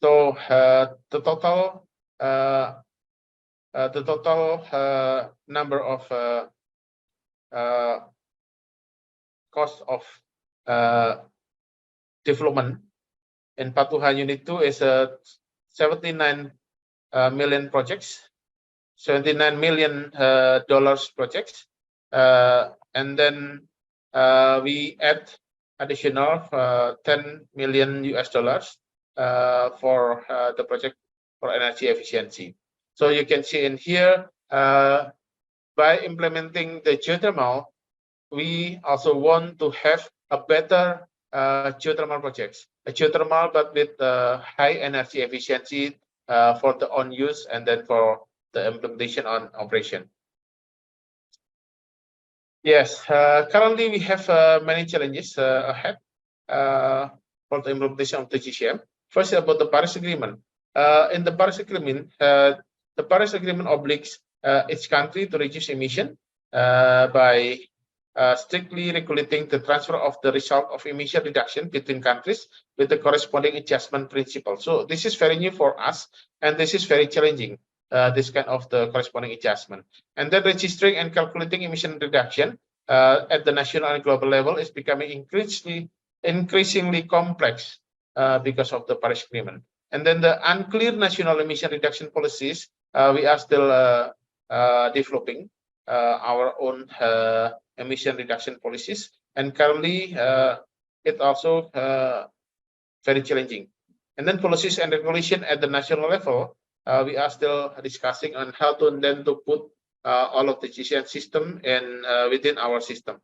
So the total number of cost of development in Patuha Unit 2 is 79 million projects, $79 million projects, and then we add additional 10 million US dollars for the project for energy efficiency. So you can see in here, by implementing the geothermal, we also want to have a better geothermal projects, a geothermal but with high energy efficiency for the own use and then for the implementation on operation. Yes, currently we have many challenges ahead for the implementation of the GCM. First, about the Paris Agreement. In the Paris Agreement, obliges each country to reduce emission by strictly regulating the transfer of the result of emission reduction between countries with the corresponding adjustment principle. So this is very new for us, and this is very challenging, this kind of the corresponding adjustment. And then registering and calculating emission reduction at the national and global level is becoming increasingly complex because of the Paris Agreement. And then the unclear national emission reduction policies, we are still developing our own emission reduction policies, and currently it also very challenging. And then policies and regulation at the national level, we are still discussing on how to then to put all of the GCM system and within our system.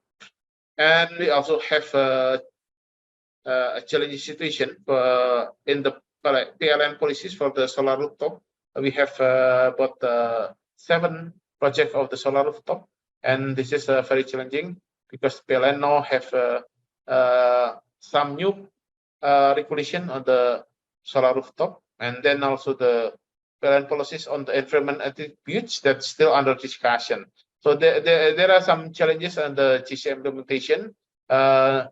And we also have a challenging situation in the PLN policies for the solar rooftop. We have about 7 projects of the solar rooftop, and this is very challenging because PLN now have some new regulation on the solar rooftop, and then also the PLN policies on the environment attributes that's still under discussion. So there are some challenges on the GCM implementation, and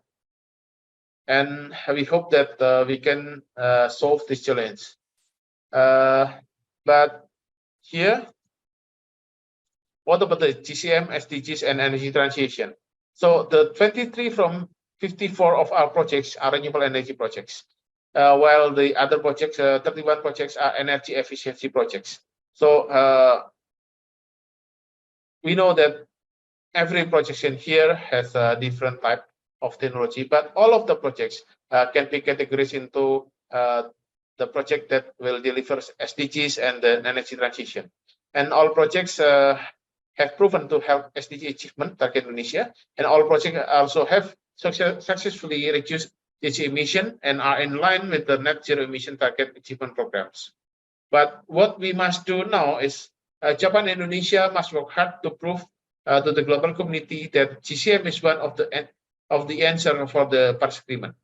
we hope that we can solve this challenge. But here, what about the GCM, SDGs, and energy transition? So the 23 from 54 of our projects are renewable energy projects, while the other projects, 31 projects, are energy efficiency projects. So we know that every project in here has a different type of technology, but all of the projects can be categorized into the project that will deliver SDGs and the energy transition. And all projects have proven to help SDG achievement target Indonesia, and all projects also have successfully reduced GHG emission and are in line with the net zero emission target achievement programs. But what we must do now is Japan and Indonesia must work hard to prove to the global community that GCM is one of the answer for the Paris Agreement.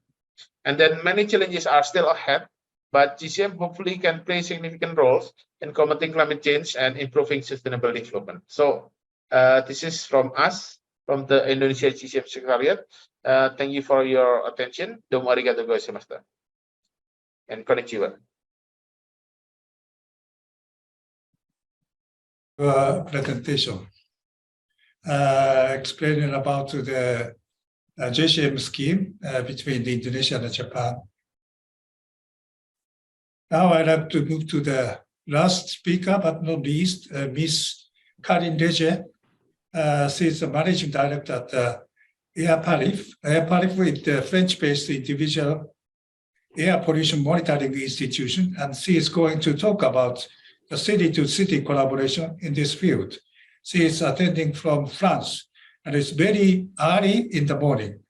And then many challenges are still ahead, but GCM hopefully can play significant roles in combating climate change and improving sustainable development. So this is from us, from the Indonesia GCM Secretariat. Thank you for your attention. Domo arigatou gozaimashita. And konnichiwa. Presentation explaining about the JCM scheme between Indonesia and Japan. Now I'd like to move to the last speaker, but not least, Ms. Karin Leger. She is the managing director at APFSD. APFSD is the French-based individual air pollution monitoring institution, and she is going to talk about the city-to-city collaboration in this field. She is attending from France, and it's very early in the morning.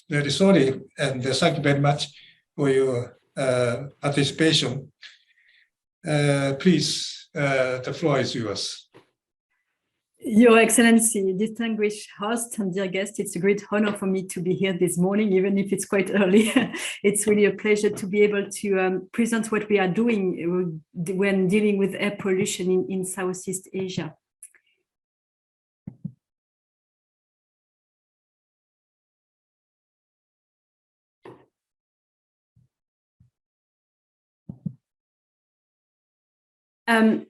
Very sorry, and thank you very much for your participation. Please, the floor is yours. Your Excellency, distinguished host and dear guest, it's a great honor for me to be here this morning, even if it's quite early. It's really a pleasure to be able to present what we are doing when dealing with air pollution in Southeast Asia.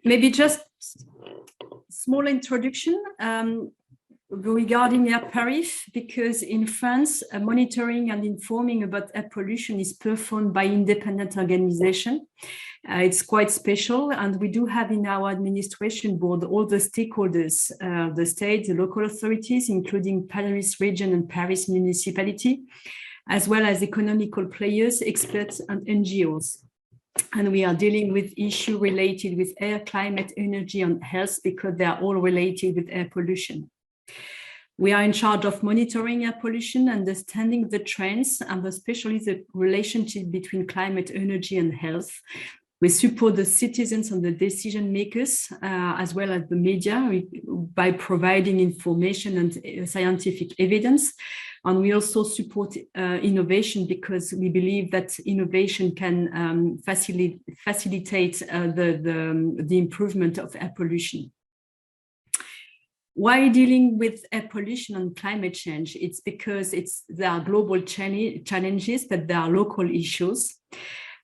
Maybe just small introduction regarding air tariff, because in France, monitoring and informing about air pollution is performed by independent organization. It's quite special, and we do have in our administration board all the stakeholders, the state, the local authorities, including Paris region and Paris municipality, as well as economical players, experts, and NGOs. And we are dealing with issues related with air, climate, energy, and health, because they are all related with air pollution. We are in charge of monitoring air pollution, understanding the trends, and especially the relationship between climate, energy, and health, We support the citizens and the decision makers, as well as the media, by providing information and scientific evidence. And we also support innovation because we believe that innovation can facilitate the improvement of air pollution. Why dealing with air pollution and climate change? It's because there are global challenges, but there are local issues.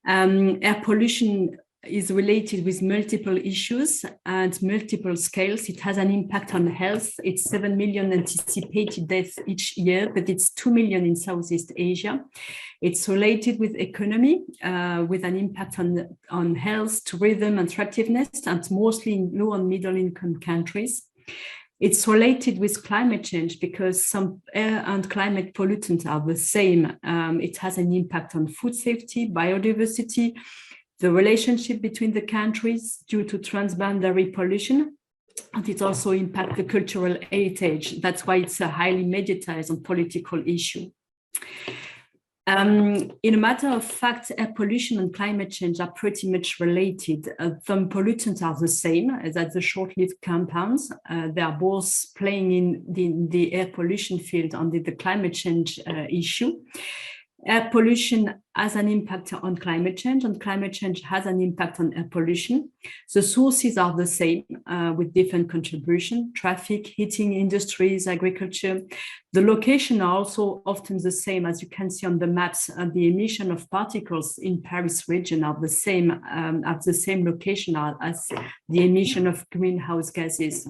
Air pollution is related with multiple issues and multiple scales. It has an impact on health. It's 7 million anticipated deaths each year, but it's 2 million in Southeast Asia. It's related with economy, with an impact on health, tourism, and attractiveness, and mostly in low and middle income countries. It's related with climate change because some air and climate pollutants are the same. It has an impact on food safety, biodiversity, the relationship between the countries due to transboundary pollution, and it also impacts the cultural heritage. That's why it's a highly mediatized and political issue. In a matter of fact, air pollution and climate change are pretty much related. Some pollutants are the same, that's the short-lived compounds. They are both playing in the air pollution field under the climate change issue. Air pollution has an impact on climate change, and climate change has an impact on air pollution. The sources are the same with different contribution: traffic, heating, industries, agriculture. The location are also often the same, as you can see on the maps. The emission of particles in Paris region are the same at the same location as the emission of greenhouse gases.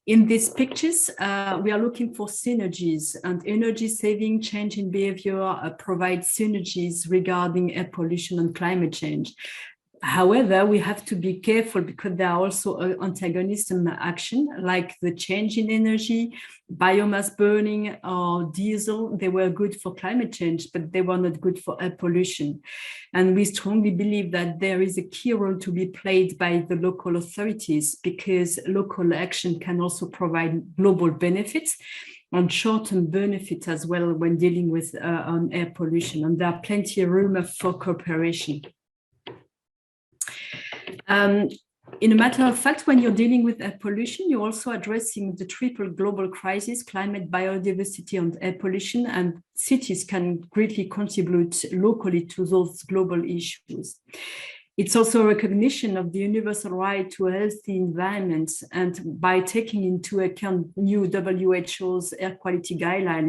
In these pictures, we are looking for synergies, and energy saving, change in behavior provide synergies regarding air pollution and climate change. However, we have to be careful because there are also antagonism action, like the change in energy, biomass burning, or diesel. They were good for climate change, but they were not good for air pollution. And we strongly believe that there is a key role to be played by the local authorities, because local action can also provide global benefits and short-term benefits as well when dealing with on air pollution. And there are plenty of room for cooperation. In a matter of fact, when you're dealing with air pollution, you're also addressing the triple global crisis: climate, biodiversity, and air pollution, and cities can greatly contribute locally to those global issues. It's also a recognition of the universal right to a healthy environment, and by taking into account new WHO's air quality guideline,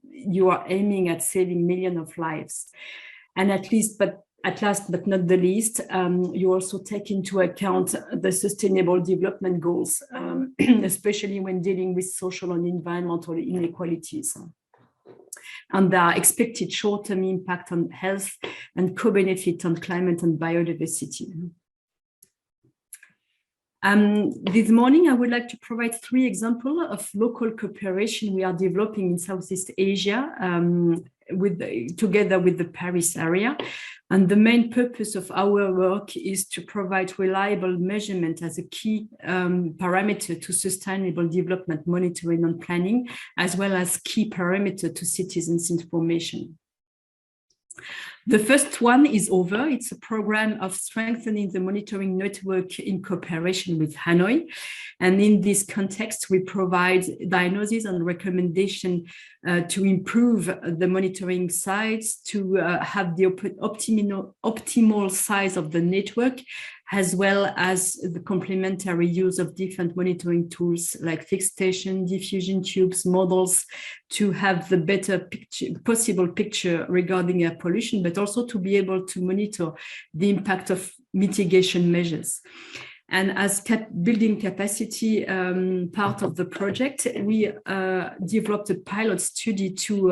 you are aiming at saving millions of lives. And at last but not the least, you also take into account the Sustainable Development Goals, especially when dealing with social and environmental inequalities. And there are expected short-term impact on health and co-benefit on climate and biodiversity. This morning, I would like to provide 3 examples of local cooperation we are developing in Southeast Asia together with the Paris area. And the main purpose of our work is to provide reliable measurement as a key parameter to sustainable development monitoring and planning, as well as key parameter to citizens' information. The first one is OVER. It's a program of strengthening the monitoring network in cooperation with Hanoi. And in this context, we provide diagnosis and recommendation to improve the monitoring sites, to have the optimal size of the network, as well as the complementary use of different monitoring tools like fixed station, diffusion tubes, models, to have the better possible picture regarding air pollution, but also to be able to monitor the impact of mitigation measures. And as building capacity part of the project, we developed a pilot study to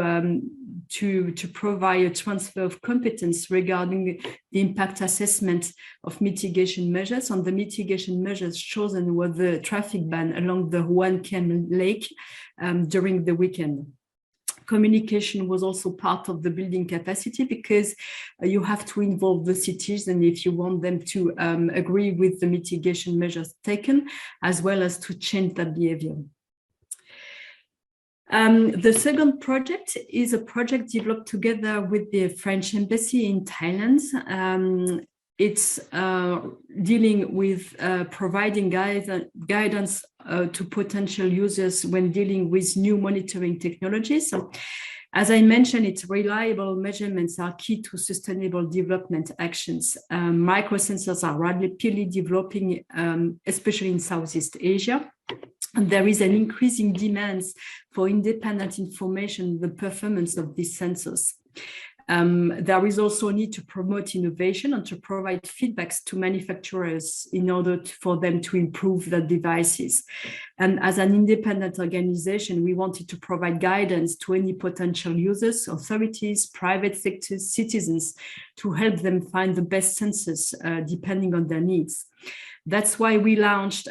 provide a transfer of competence regarding the impact assessment of mitigation measures. And the mitigation measures chosen were the traffic ban along the Huan Kem Lake during the weekend. Communication was also part of the building capacity, because you have to involve the cities, and if you want them to agree with the mitigation measures taken, as well as to change that behavior. The second project is a project developed together with the French Embassy in Thailand. it's dealing with providing guidance to potential users when dealing with new monitoring technologies. So, as I mentioned, its reliable measurements are key to sustainable development actions. Microsensors are rapidly developing, especially in Southeast Asia. And there is an increasing demand for independent information on the performance of these sensors. There is also a need to promote innovation and to provide feedbacks to manufacturers in order for them to improve their devices. And as an independent organization, we wanted to provide guidance to any potential users, authorities, private sectors, citizens, to help them find the best sensors depending on their needs. That's why we launched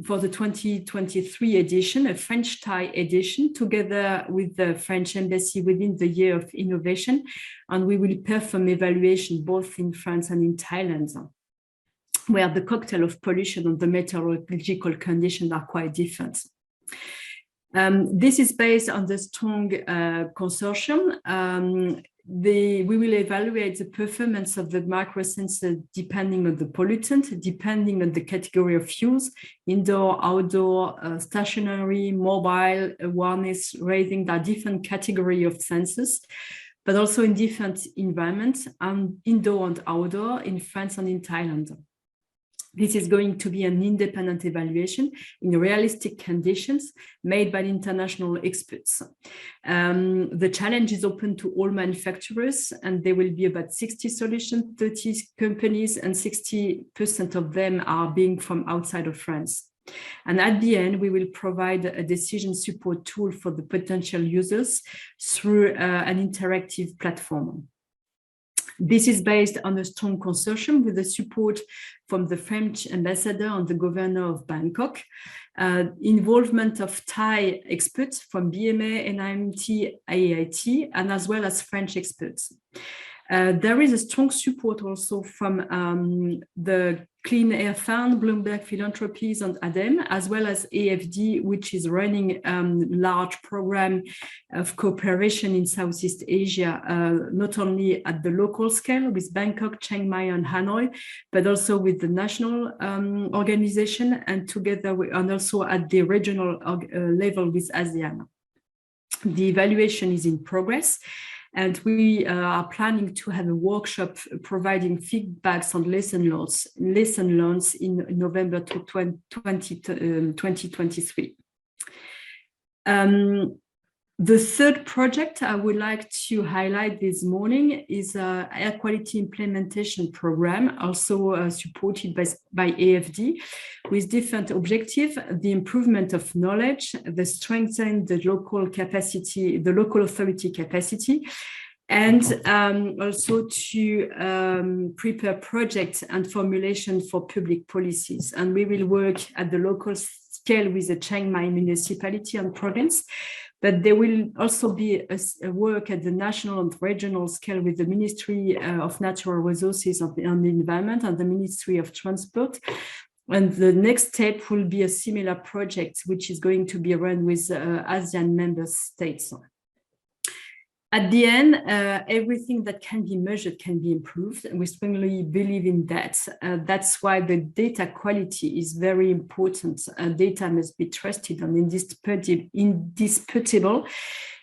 for the 2023 edition, a French Thai edition, together with the French Embassy within the Year of Innovation. And we will perform evaluation both in France and in Thailand, where the cocktail of pollution and the meteorological conditions are quite different. This is based on the strong consortium. We will evaluate the performance of the microsensor depending on the pollutant, depending on the category of use, indoor, outdoor, stationary, mobile, awareness raising. There are different category of sensors, but also in different environments, indoor and outdoor, in France and in Thailand. This is going to be an independent evaluation in realistic conditions made by international experts. The challenge is open to all manufacturers, and there will be about 60 solutions, 30 companies, and 60% of them are being from outside of France. And at the end, we will provide a decision support tool for the potential users through an interactive platform. This is based on a strong consortium with the support from the French ambassador and the governor of Bangkok, involvement of Thai experts from BMA, NIMT, IAIT, and as well as French experts. There is a strong support also from the Clean Air Fund, Bloomberg Philanthropies, and ADEM, as well as AFD, which is running a large program of cooperation in Southeast Asia, not only at the local scale with Bangkok, Chiang Mai, and Hanoi, but also with the national organization and together and also at the regional level with ASEAN. The evaluation is in progress. And we are planning to have a workshop providing feedbacks on lesson learns in November 2023. The third project I would like to highlight this morning is an air quality implementation program, also supported by AFD, with different objectives: the improvement of knowledge, the strengthen the local capacity, the local authority capacity, and also to prepare projects and formulation for public policies. And we will work at the local scale with the Chiang Mai municipality and province, but there will also be a work at the national and regional scale with the Ministry of Natural Resources and the Environment and the Ministry of Transport. And the next step will be a similar project, which is going to be run with ASEAN member states. At the end, everything that can be measured can be improved, and we strongly believe in that. That's why the data quality is very important. Data must be trusted and indisputable.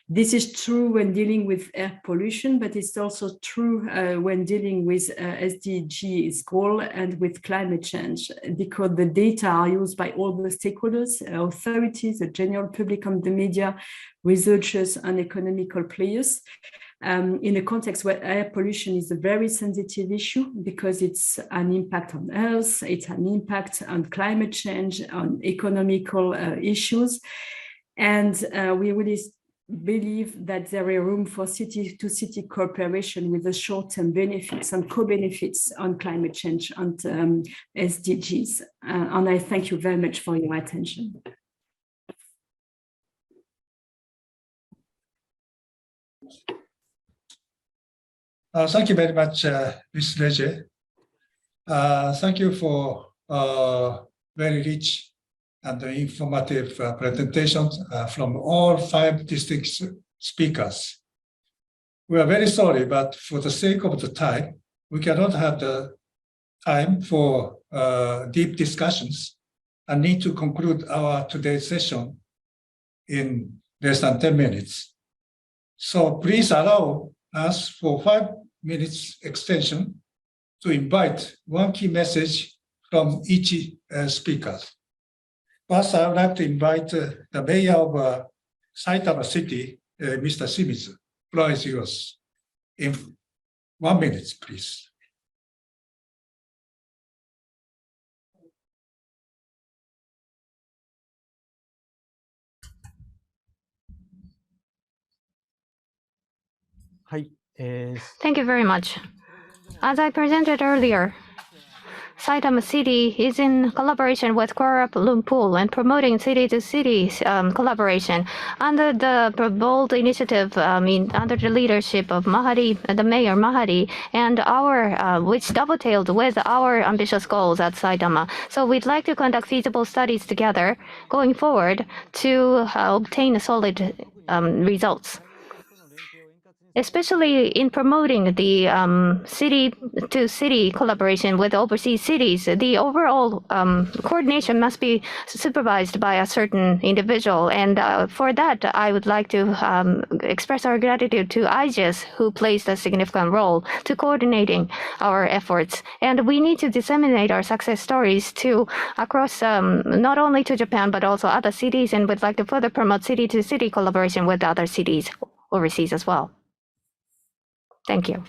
This is true when dealing with air pollution, but it's also true when dealing with SDGs goal and with climate change, because the data are used by all the stakeholders, authorities, the general public and the media, researchers and economical players, in a context where air pollution is a very sensitive issue because it's an impact on health, it's an impact on climate change, on economical issues. And we really believe that there is room for city-to-city cooperation with the short-term benefits and co-benefits on climate change and SDGs. And I thank you very much for your attention. Thank you very much, Ms. Leje. Thank you for very rich and informative presentations from all 5 distinct speakers. We are very sorry, but for the sake of the time, we cannot have the time for deep discussions and need to conclude our today's session in less than 10 minutes. So please allow us for 5 minutes extension to invite one key message from each speaker. First, I would like to invite the mayor of Saitama City, Mr. Shimizu. Floor is yours. In 1 minute, please. Thank you very much. As I presented earlier, Saitama City is in collaboration with Kuala Lumpur and promoting city-to-city collaboration under the bold initiative under the leadership of Mahadi, the Mayor Mahadi, and our which dovetailed with our ambitious goals at Saitama. So we'd like to conduct feasible studies together going forward to obtain solid results. Especially in promoting the city-to-city collaboration with overseas cities, the overall coordination must be supervised by a certain individual. And for that, I would like to express our gratitude to IGES, who plays a significant role to coordinating our efforts. And we need to disseminate our success stories to across not only to Japan, but also other cities. And we'd like to further promote city-to-city collaboration with other cities overseas as well. Thank you.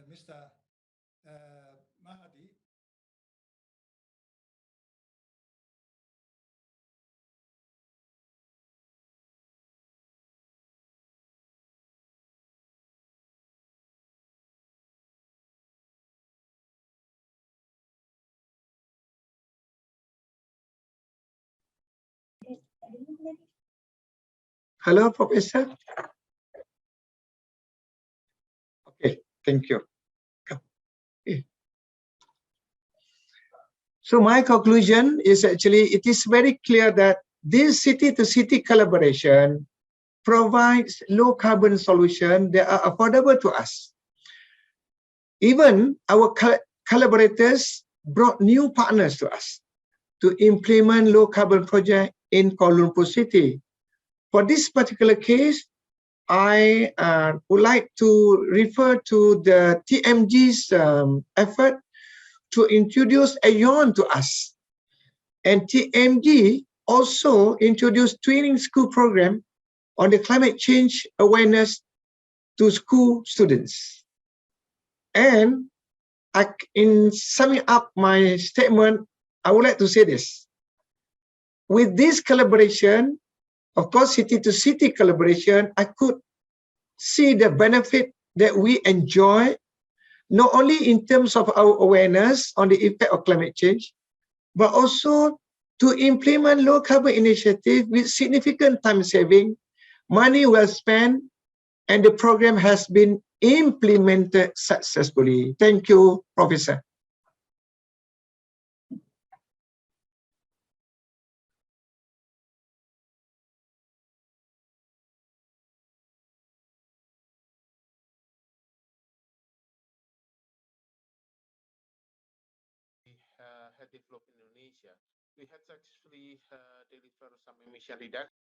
Mr. Mahadi. Hello, Professor. Okay, thank you. Okay. So my conclusion is actually, it is very clear that this city-to-city collaboration provides low carbon solutions that are affordable to us. Even our collaborators brought new partners to us to implement low carbon project in Kuala Lumpur City. For this particular case, I would like to refer to the TMG's effort to introduce AEON to us. And TMG also introduced training school program on the climate change awareness to school students. And in summing up my statement, I would like to say this. With this collaboration, of course, city-to-city collaboration, I could see the benefit that we enjoy, not only in terms of our awareness on the effect of climate change, but also to implement low carbon initiative with significant time saving, money well spent, and the program has been implemented successfully. Thank you, Professor. Had developed in Indonesia, we had successfully delivered some emission reduction,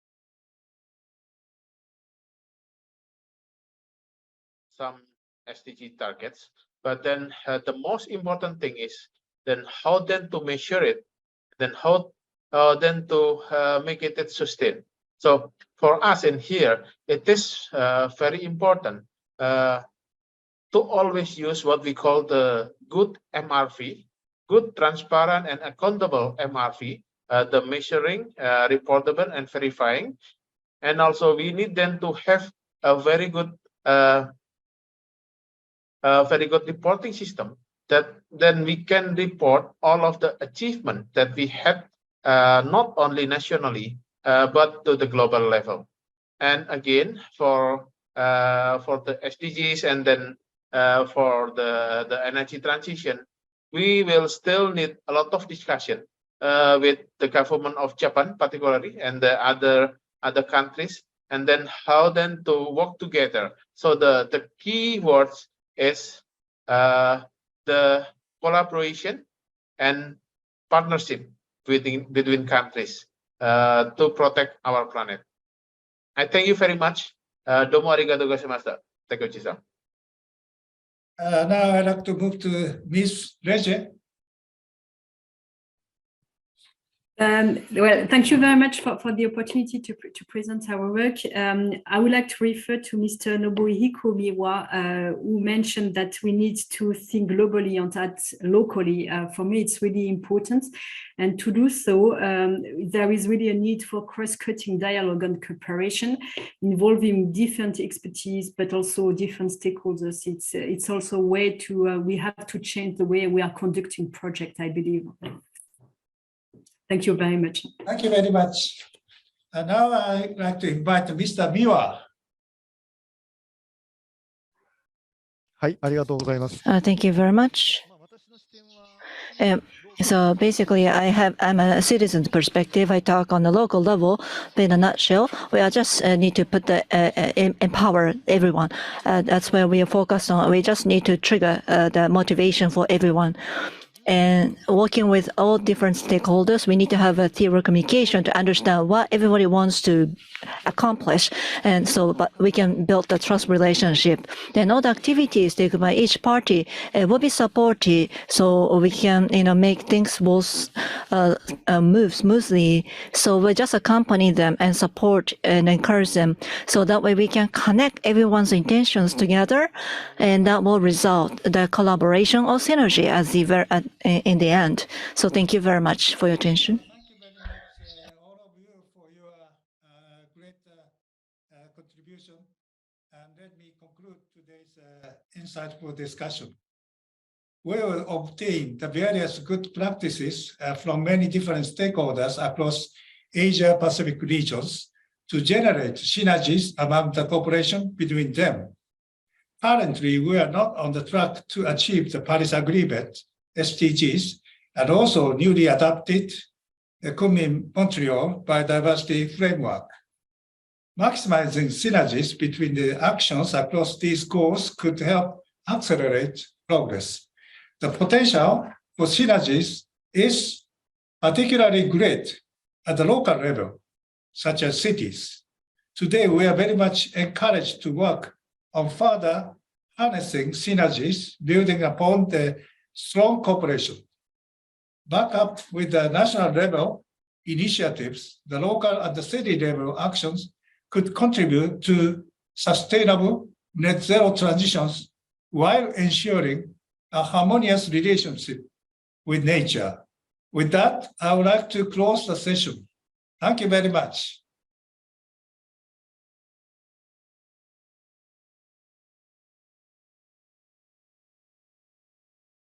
some SDG targets. But then the most important thing is then how then to measure it, then how then to make it sustain. So for us in here, it is very important to always use what we call the good MRV, good, transparent, and accountable MRV, the measuring, reportable, and verifying. And also we need then to have a very good reporting system that then we can report all of the achievement that we had, not only nationally, but to the global level. And again, for the SDGs and then for the energy transition, we will still need a lot of discussion with the government of Japan, particularly, and the other countries, and then how then to work together. So the key words is the collaboration and partnership between countries to protect our planet. I thank you very much. Domo arigatou gozaimashita. Takeuchi-san. Now I'd like to move to Ms. Reje. Well, thank you very much for the opportunity to present our work. I would like to refer to Mr. Nobuhiko Miwa, who mentioned that we need to think globally and that locally. For me, it's really important. And to do so, there is really a need for cross-cutting dialogue and cooperation involving different expertise, but also different stakeholders. It's also a way to, we have to change the way we are conducting projects, I believe. Thank you very much. Thank you very much. And now I'd like to invite Mr. Miwa. はい、ありがとうございます。 Thank you very much. So basically, I'm a citizen's perspective. I talk on the local level. But in a nutshell, we are just need to put the empower everyone. That's where we are focused on. We just need to trigger the motivation for everyone. And working with all different stakeholders, we need to have a thorough communication to understand what everybody wants to accomplish. And so, but we can build the trust relationship. Then all the activities taken by each party will be supported, so we can, make things move smoothly. So we just accompany them and support and encourage them. So that way we can connect everyone's intentions together, and that will result the collaboration or synergy in the end. So thank you very much for your attention. Thank you very much, all of you, for your great contribution. And let me conclude today's insightful discussion. We will obtain the various good practices from many different stakeholders across Asia-Pacific regions to generate synergies among the cooperation between them. Currently, we are not on the track to achieve the Paris Agreement, SDGs, and also newly adopted the Kunming-Montreal Biodiversity Framework. Maximizing synergies between the actions across these goals could help accelerate progress. The potential for synergies is particularly great at the local level, such as cities. Today, we are very much encouraged to work on further harnessing synergies, building upon the strong cooperation. Back up with the national level initiatives, the local and the city level actions could contribute to sustainable net zero transitions while ensuring a harmonious relationship with nature. With that, I would like to close the session. Thank you very much.